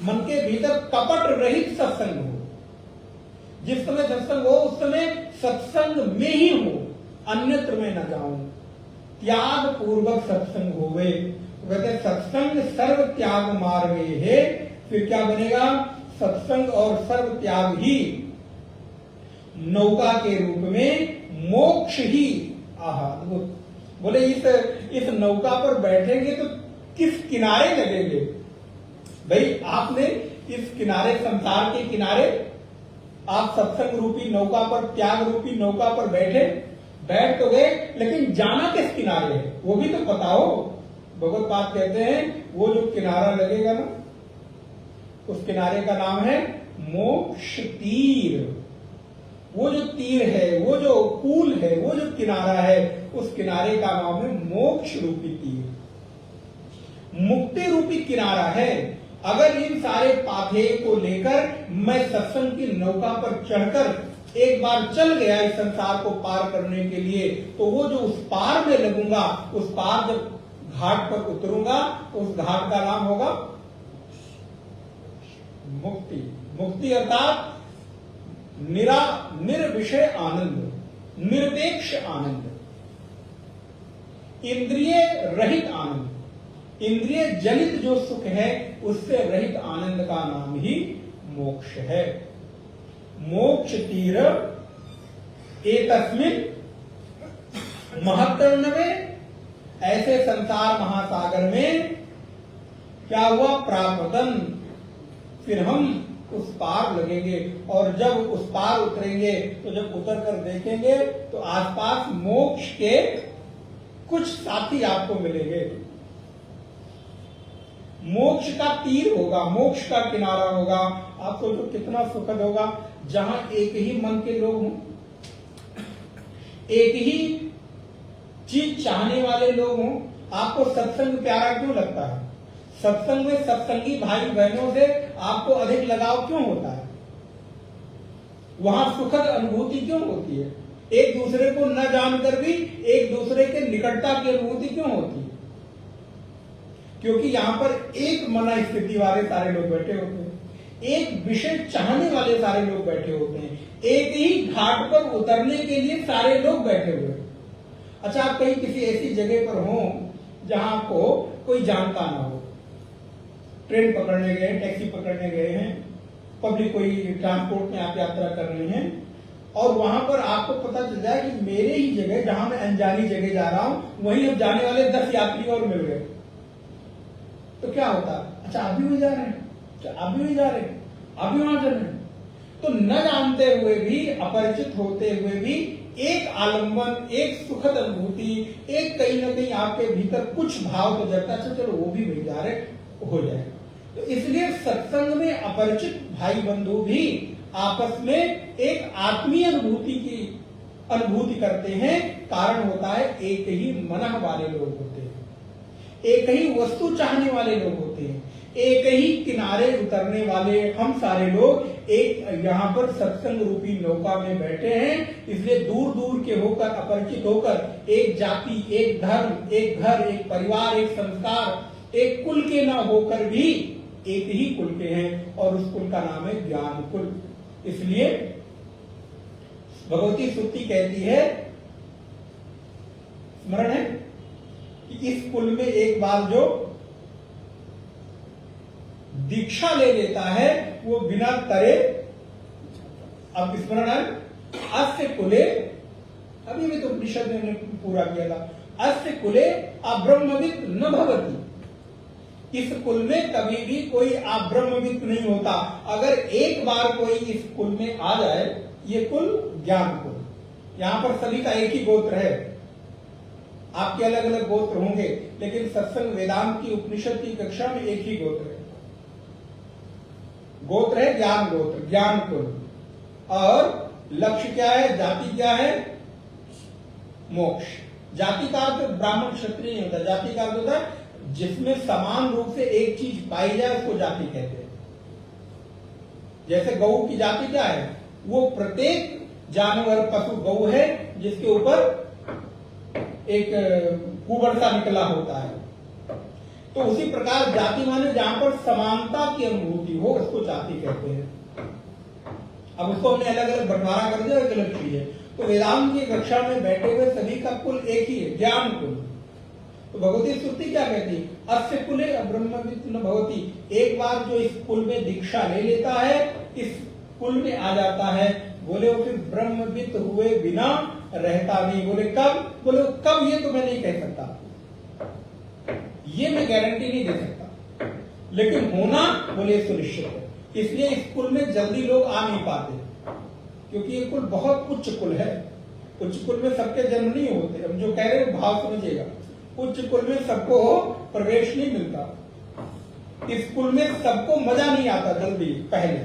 मन के भीतर कपट रहित सत्संग हो, जिस समय सत्संग हो उस समय सत्संग में ही हो, अन्यत्र में न जाऊं, त्याग पूर्वक सत्संग होवे। तो कहते सत्संग सर्व त्याग मार्गे है। फिर क्या बनेगा? सत्संग और सर्व त्याग ही नौका के रूप में मोक्ष ही। आहा, बोले इस नौका पर बैठेंगे तो किस किनारे लगेंगे? भाई आपने इस किनारे, संसार के किनारे आप सत्संग रूपी नौका पर, त्याग रूपी नौका पर बैठ तो गए, लेकिन जाना किस किनारे है वो भी तो पता हो। भगवत पाद कहते हैं वो जो किनारा लगेगा ना, उस किनारे का नाम है मोक्ष तीर। वो जो तीर है, वो जो पुल है, वो जो किनारा है, उस किनारे का नाम है मोक्ष रूपी तीर, मुक्ति रूपी किनारा है। अगर इन सारे पाथेय को लेकर मैं सत्संग की नौका पर चढ़कर एक बार चल गया इस संसार को पार करने के लिए, तो वो जो उस पार में लगूंगा, उस पार जब घाट पर उतरूंगा, उस घाट का नाम होगा मुक्ति। मुक्ति अर्थात निर्विषय आनंद, निरपेक्ष आनंद, इंद्रिय रहित आनंद, इंद्रिय जनित जो सुख है उससे रहित आनंद का नाम ही मोक्ष है। मोक्ष तीर एतस्मिन् महत्तर्णवे, ऐसे संसार महासागर में क्या हुआ, प्रापतन, फिर हम उस पार लगेंगे। और जब उस पार उतरेंगे तो जब उतर कर देखेंगे तो आसपास मोक्ष के कुछ साथी आपको मिलेंगे। मोक्ष का तीर होगा, मोक्ष का किनारा होगा। आप सोचो कितना सुखद होगा जहां एक ही मन के लोग हों, एक ही चीज चाहने वाले लोग हों। आपको सत्संग प्यारा क्यों लगता है? सत्संग में सत्संगी भाई बहनों से आपको अधिक लगाव क्यों होता है? वहां सुखद अनुभूति क्यों होती है? एक दूसरे को न जानकर भी एक दूसरे के निकटता की अनुभूति क्यों होती है? क्योंकि यहां पर एक मना स्थिति वाले सारे लोग बैठे होते हैं, एक विषय चाहने वाले सारे लोग बैठे होते हैं, एक ही घाट पर उतरने के लिए सारे लोग बैठे हुए हैं। अच्छा, आप कहीं किसी ऐसी जगह पर हो जहां आपको कोई जानता ना हो, ट्रेन पकड़ने गए, टैक्सी पकड़ने गए हैं, पब्लिक कोई ट्रांसपोर्ट में आप यात्रा कर रहे हैं, और वहां पर आपको पता चल जाए कि मेरे ही जगह, जहां मैं अनजानी जगह जा रहा हूं, वहीं अब जाने वाले 10 यात्री और मिल गए, तो क्या होता? अच्छा, आप भी वहीं जा रहे हैं, अच्छा आप भी वहीं जा रहे हैं, आप भी वहां जा रहे हैं। तो न जानते हुए भी, अपरिचित होते हुए भी एक आलम्बन, एक सुखद अनुभूति, एक कहीं ना कहीं आपके भीतर कुछ भाव तो जगता, अच्छा चलो वो भी वहीं जा रहे, हो जाएगा। तो इसलिए सत्संग में अपरिचित भाई बंधु भी आपस में एक आत्मीय अनुभूति करते हैं। कारण होता है एक ही मनः वाले लोग होते हैं, एक ही वस्तु चाहने वाले लोग होते हैं, एक ही किनारे उतरने वाले हम सारे लोग एक यहाँ पर सत्संग रूपी नौका में बैठे हैं। इसलिए दूर दूर के होकर, अपरिचित होकर, एक जाति, एक धर्म, एक घर, एक परिवार, एक संस्कार, एक कुल के ना होकर भी एक ही कुल के हैं, और उस कुल का नाम है ज्ञान कुल। इसलिए भगवती सुत्ती कहती है, स्मरण है कि इस कुल में एक बार जो दीक्षा ले लेता है वो बिना तरे, अब स्मरण है, अस्य कुले, अभी भी तो उपनिषद में हमने पूरा किया था, अस्य कुले अब्रह्मवित् न भवति। इस कुल में कभी भी कोई अब्रह्मवित् नहीं होता। अगर एक बार कोई इस कुल में आ जाए, ये कुल ज्ञान कुल, यहां पर सभी का एक ही गोत्र है, आपके अलग अलग गोत्र होंगे, लेकिन सत्संग वेदांत की उपनिषद की कक्षा में एक ही गोत्र है। गोत्र है ज्ञान गोत्र, ज्ञान कुल। और लक्ष्य क्या है, जाति क्या है, मोक्ष। जाति का अर्थ ब्राह्मण क्षत्रिय नहीं होता, जाति का अर्थ होता है जिसमें समान रूप से एक चीज पाई जाए, उसको जाति कहते हैं। जैसे गऊ की जाति क्या है, वो प्रत्येक जानवर, पशु गऊ है जिसके ऊपर एक कुबर सा निकला होता है। तो उसी प्रकार जाति माने जहां पर समानता की अनुभूति हो, उसको जाति कहते हैं। अब उसको हमने अलग अलग बंटवारा कर दिया, एक अलग चीज है। तो वेदांत की कक्षा में बैठे हुए सभी का कुल एक ही है, ज्ञान कुल। तो भगवती स्तुति क्या कहती है, अस्य कुले अब्रह्मवित् न भवति। एक बार जो इस कुल में दीक्षा ले लेता है, इस कुल में आ जाता है, बोले वो फिर ब्रह्मवित् हुए बिना रहता नहीं। बोले कब? बोले कब, ये तो मैं नहीं कह सकता, ये मैं गारंटी नहीं दे सकता, लेकिन होना बोले सुनिश्चित है। इसलिए इस कुल में जल्दी लोग आ नहीं पाते, क्योंकि ये कुल बहुत उच्च कुल है। उच्च कुल में सबके जन्म नहीं होते। हम जो कह रहे हैं भाव समझिएगा, उच्च कुल में सबको प्रवेश नहीं मिलता। इस कुल में सबको मजा नहीं आता जल्दी पहले,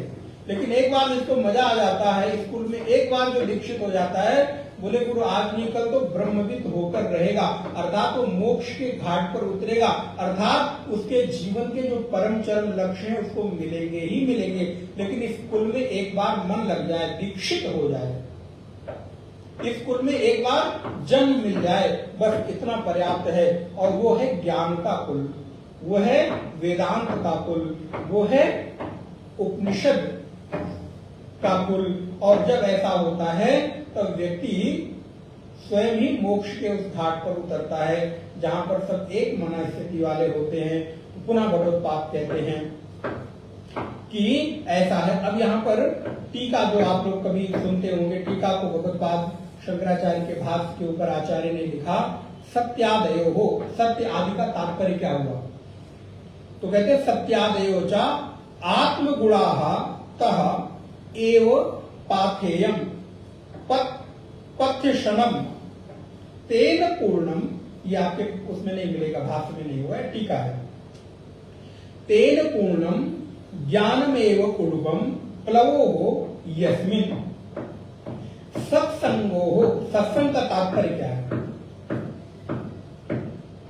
लेकिन एक बार जिसको मजा आ जाता है इस कुल में, एक बार जो दीक्षित हो जाता है, बोले गुरु आज नहीं कल तो ब्रह्मविद होकर रहेगा, अर्थात वो मोक्ष के घाट पर उतरेगा, अर्थात उसके जीवन के जो परम चरम लक्ष्य हैं उसको मिलेंगे ही मिलेंगे। लेकिन इस कुल में एक बार मन लग जाए, दीक्षित हो जाए, इस कुल में एक बार जन्म मिल जाए, बस इतना पर्याप्त है। और वो है ज्ञान का कुल, वो है वेदांत का कुल, वो है उपनिषद का कुल। और जब ऐसा होता है तब व्यक्ति स्वयं ही मोक्ष के उस घाट पर उतरता है जहां पर सब एक मना स्थिति वाले होते हैं। पुनः भगवत्पाद कहते हैं कि ऐसा है। अब यहाँ पर टीका जो आप लोग कभी सुनते होंगे, टीका को भगवत्पाद शंकराचार्य के भाष्य के ऊपर आचार्य ने लिखा सत्यादयो हो। सत्य आदि का तात्पर्य क्या हुआ? तो कहते सत्यादयो चा आत्मगुणाः तः एव पाथेयम पथ्यशनम तेन पूर्णम। ये आपके उसमें नहीं मिलेगा, भाष्य में नहीं हुआ है, टीका है। तेन पूर्णम ज्ञानमेव कुर्वम प्लवो हो यस्मिन् सत्संगो हो। सत्संग का तात्पर्य क्या है?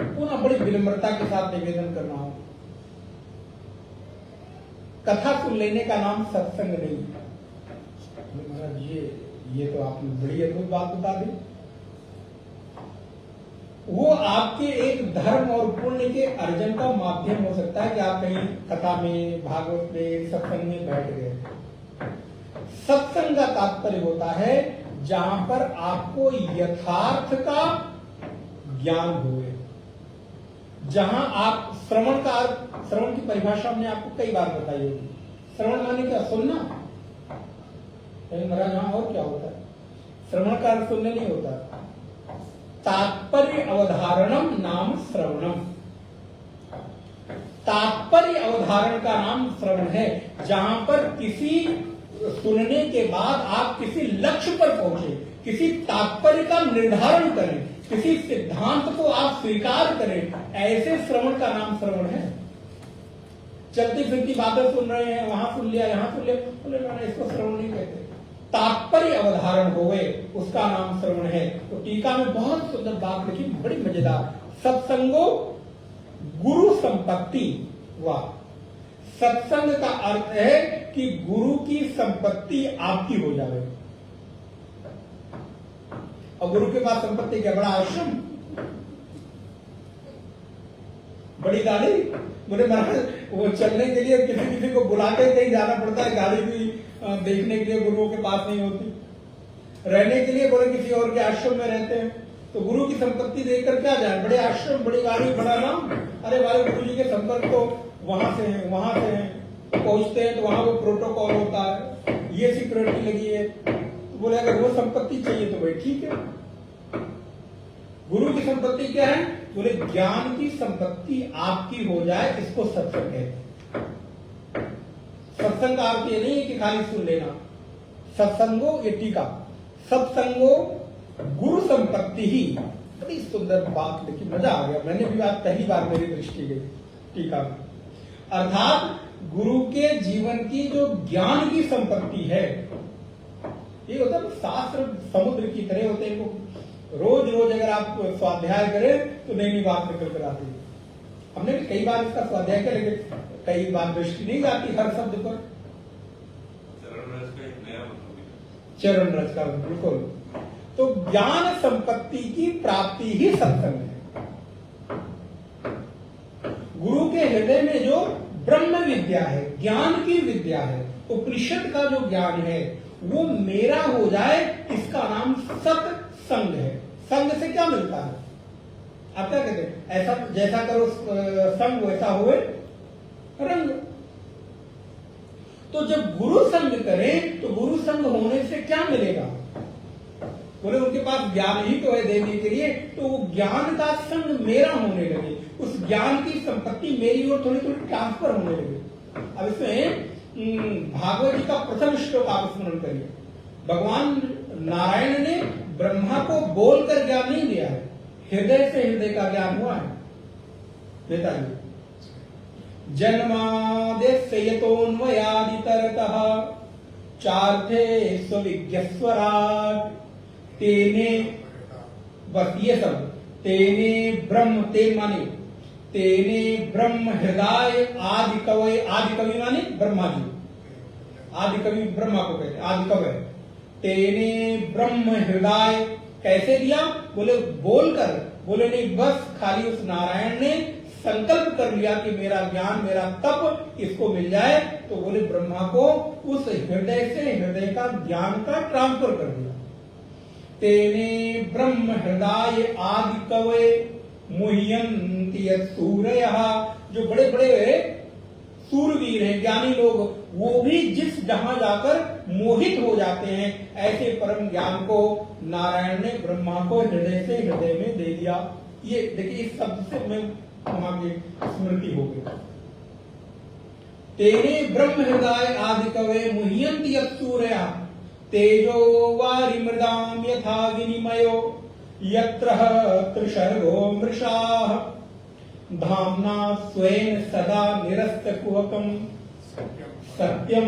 पुनः बड़ी विनम्रता के साथ निवेदन कर रहा हूं, कथा सुन लेने का नाम सत्संग नहीं है। महाराज ये तो आपने बड़ी अद्भुत बात बता दी। वो आपके एक धर्म और पुण्य के अर्जन का माध्यम हो सकता है कि आप कहीं कथा में, भागवत में, सत्संग में बैठ गए। सत्संग का तात्पर्य होता है जहां पर आपको यथार्थ का ज्ञान हुए, जहां आप श्रवण की परिभाषा हमने आपको कई बार बताई होगी। श्रवण माने क्या? सुनना। महाराज यहां और क्या होता है? श्रवण का अर्थ सुनने नहीं होता, तात्पर्य अवधारणम नाम श्रवणम। तात्पर्य अवधारण का नाम श्रवण है, जहां पर किसी सुनने के बाद आप किसी लक्ष्य पर पहुंचे, किसी तात्पर्य का निर्धारण करें, किसी सिद्धांत को आप स्वीकार करें, ऐसे श्रवण का नाम श्रवण है। चलती फिरती बातें सुन रहे हैं, वहां सुन लिया, यहां सुन लिया, बोले मैंने इसको श्रवण नहीं कहते। तात्पर्य अवधारण होवे उसका नाम श्रवण है। तो टीका में बहुत सुंदर बात लिखी, बड़ी मजेदार। सत्संगो गुरु संपत्ति। वाह! सत्संग का अर्थ है कि गुरु की संपत्ति आपकी हो जाए। और गुरु के पास संपत्ति क्या? बड़ा आश्रम, बड़ी गाड़ी। बोले महाराज वो चलने के लिए किसी को बुलाते कहीं जाना पड़ता है, गाड़ी भी देखने के लिए गुरुओं के पास नहीं होती। रहने के लिए बोले किसी और के आश्रम में रहते हैं, तो गुरु की संपत्ति देखकर क्या जाए? बड़े आश्रम, बड़ी गाड़ी, बड़ा नाम। अरे भाई गुरु जी के संपर्क तो वहां से हैं, वहां से हैं, पहुंचते हैं तो वहां वो प्रोटोकॉल होता है, ये सिक्योरिटी लगी है। तो बोले अगर वो संपत्ति चाहिए तो भाई ठीक है। गुरु की संपत्ति क्या है? बोले ज्ञान की संपत्ति आपकी हो जाए, इसको सत्संग कहते हैं। सत्संग का अर्थ ये नहीं है कि खाली सुन लेना। सत्संगो, ये टीका, सत्संगो गुरु संपत्ति ही। बड़ी सुंदर बात लिखी, मजा आ गया। मैंने भी बात पहली बार मेरी दृष्टि गई टीका में। अर्थात गुरु के जीवन की जो ज्ञान की संपत्ति है, ये होता है शास्त्र समुद्र की तरह होते हैं। रोज रोज अगर आप स्वाध्याय करें तो नई नई बात निकल कर आती है। हमने भी कई बार इसका स्वाध्याय किया, लेकिन कई बार दृष्टि नहीं जाती हर शब्द पर। चरण रस का बिल्कुल। तो ज्ञान संपत्ति की प्राप्ति ही सत्संग है। गुरु के हृदय में जो ब्रह्म विद्या है, ज्ञान की विद्या है, उपनिषद का जो ज्ञान है, वो मेरा हो जाए, इसका नाम सत्संग है। संग से क्या मिलता है? आप क्या कहते हैं? ऐसा जैसा करो संग वैसा हुए रंग। तो जब गुरु संग करें तो गुरु संग होने से क्या मिलेगा? बोले उनके पास ज्ञान ही तो है देने के लिए, तो वो ज्ञान का संग मेरा होने लगे, उस ज्ञान की संपत्ति मेरी ओर थोड़ी थोड़ी ट्रांसफर होने लगे। अब इसमें भागवत जी का प्रथम श्लोक आप स्मरण करिए। भगवान नारायण ने ब्रह्मा को बोलकर ज्ञान नहीं दिया है, हृदय से हृदय का ज्ञान हुआ है। नेताजी, जन्मादेस्य यतोन्वयादितरतः चार्थे स्वविज्ञस्वराट तेने, बस ये सब, तेने ब्रह्म, तेन माने तेने ब्रह्म हृदय आदि कवि, आदि कवि माने ब्रह्मा जी, आदि कवि ब्रह्मा को कहते हैं आदि कवि। तेने ब्रह्म हृदय कैसे दिया? बोले बोलकर, बोले नहीं, बस खाली उस नारायण ने संकल्प कर लिया कि मेरा ज्ञान, मेरा तप इसको मिल जाए, तो बोले ब्रह्मा को उस हृदय से हृदय का ज्ञान का ट्रांसफर कर दिया। तेने ब्रह्म हृदय आदि कवे मुह्यन्ति सूरयः, जो बड़े बड़े सूरवीर हैं, ज्ञानी लोग, वो भी जिस जहां जाकर मोहित हो जाते हैं, ऐसे परम ज्ञान को नारायण ने ब्रह्मा को हृदय से हृदय में दे दिया। ये देखिए, इस शब्द से मैं हमारी स्मृति हो गई। तेने ब्रह्म हृदय आदि कवे मुह्यन्ति सूरयः तेजो वारि मृदाम यथा विनिमयो यत्र त्रिशर्गो मृषाः धाम्ना स्वेन सदा निरस्तकुहकम् सत्यम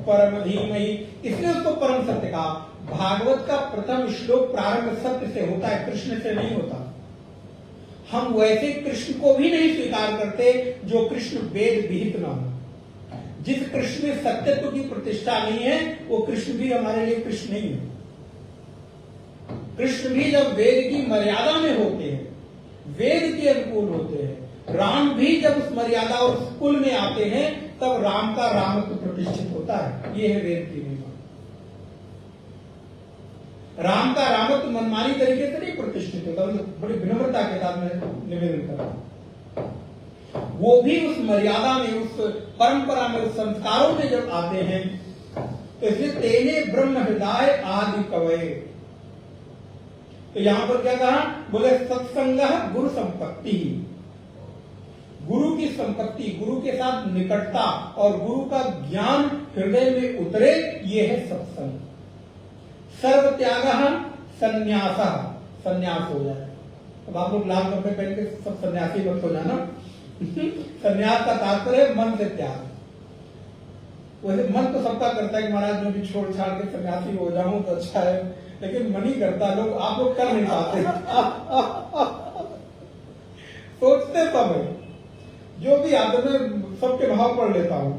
परम धीमहि। इसलिए उसको परम सत्य कहा। भागवत का प्रथम श्लोक प्रारंभ सत्य से होता है, कृष्ण से नहीं होता। हम वैसे कृष्ण को भी नहीं स्वीकार करते जो कृष्ण वेद विहित न हो। जिस कृष्ण में सत्यत्व की प्रतिष्ठा नहीं है, वो कृष्ण भी हमारे लिए कृष्ण नहीं है। कृष्ण भी जब वेद की मर्यादा में होते हैं, वेद के अनुकूल होते हैं, राम भी जब उस मर्यादा और उस कुल में आते हैं, तब राम का रामत्व प्रतिष्ठित होता है। ये है वेद की महिमा। राम का रामत्व मनमानी तरीके से नहीं प्रतिष्ठित होता, बड़ी विनम्रता के साथ मैं निवेदन कर रहा हूं। वो भी उस मर्यादा में, उस परंपरा में, उस संस्कारों में जब आते हैं, तो इसलिए तेने ब्रह्म हृदय आदि कवये। तो यहां पर क्या कहा? बोले सत्संग गुरु संपत्ति, गुरु की संपत्ति, गुरु के साथ निकटता और गुरु का ज्ञान हृदय में उतरे, ये है सत्संग। सर्व त्याग संन्यास, संन्यास हो जाए। अब आप लोग लाल कपड़े पहन के सब सन्यासी मत हो जाना। संन्यास का तात्पर्य मन से त्याग। वैसे मन तो सबका करता है कि महाराज मैं भी छोड़ छाड़ के सन्यासी हो जाऊं तो अच्छा है, लेकिन मन ही करता, लोग आप लोग कर नहीं पाते। सोचते सब है, जो भी आते मैं सबके भाव पढ़ लेता हूं,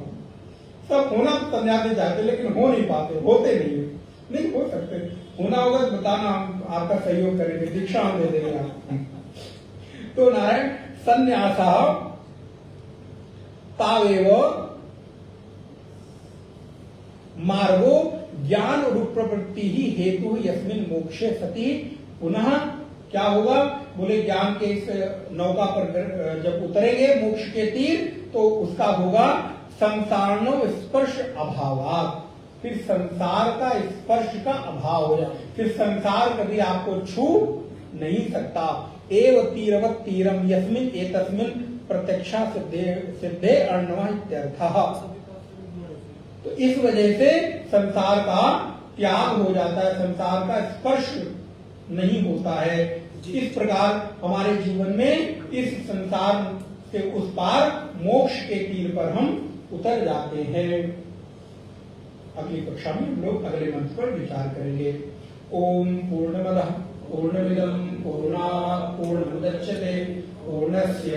सब होना तो सन्यासी चाहते, लेकिन हो नहीं पाते, होते नहीं है। नहीं हो सकते, होना होगा तो बताना, हम आपका सहयोग करेंगे, दीक्षा हम दे देंगे आप। तो नारायण संन्यास तावेव मार्गो ज्ञान रूप प्रवृत्ति ही हेतु यस्मिन मोक्षे सति। पुनः क्या होगा? बोले ज्ञान के इस नौका पर जब उतरेंगे मोक्ष के तीर, तो उसका होगा संसारनो स्पर्श अभावात, फिर संसार का स्पर्श का अभाव हो जाए, फिर संसार कभी आपको छू नहीं सकता। एव तीरवत तीरम यस्मिन एतस्मिन प्रत्यक्षा सिद्धे अर्णव इत्यर्थः। तो इस वजह से संसार का त्याग हो जाता है, संसार का स्पर्श नहीं होता है। इस प्रकार हमारे जीवन में इस संसार से उस पार मोक्ष के तीर पर हम उतर जाते हैं। अगली कक्षा में हम लोग अगले मंत्र पर विचार करेंगे। ओम पूर्णमदः पूर्णमिदं पूर्णात् पूर्णमुदच्यते पूर्णस्य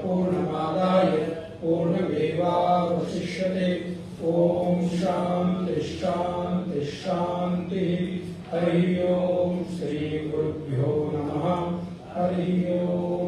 पूर्णमादाय पूर्णमेवावशिष्यते। ओम शांति शांति शांति। हरि ओम श्री गुरुभ्यो नमः। हरि ओम।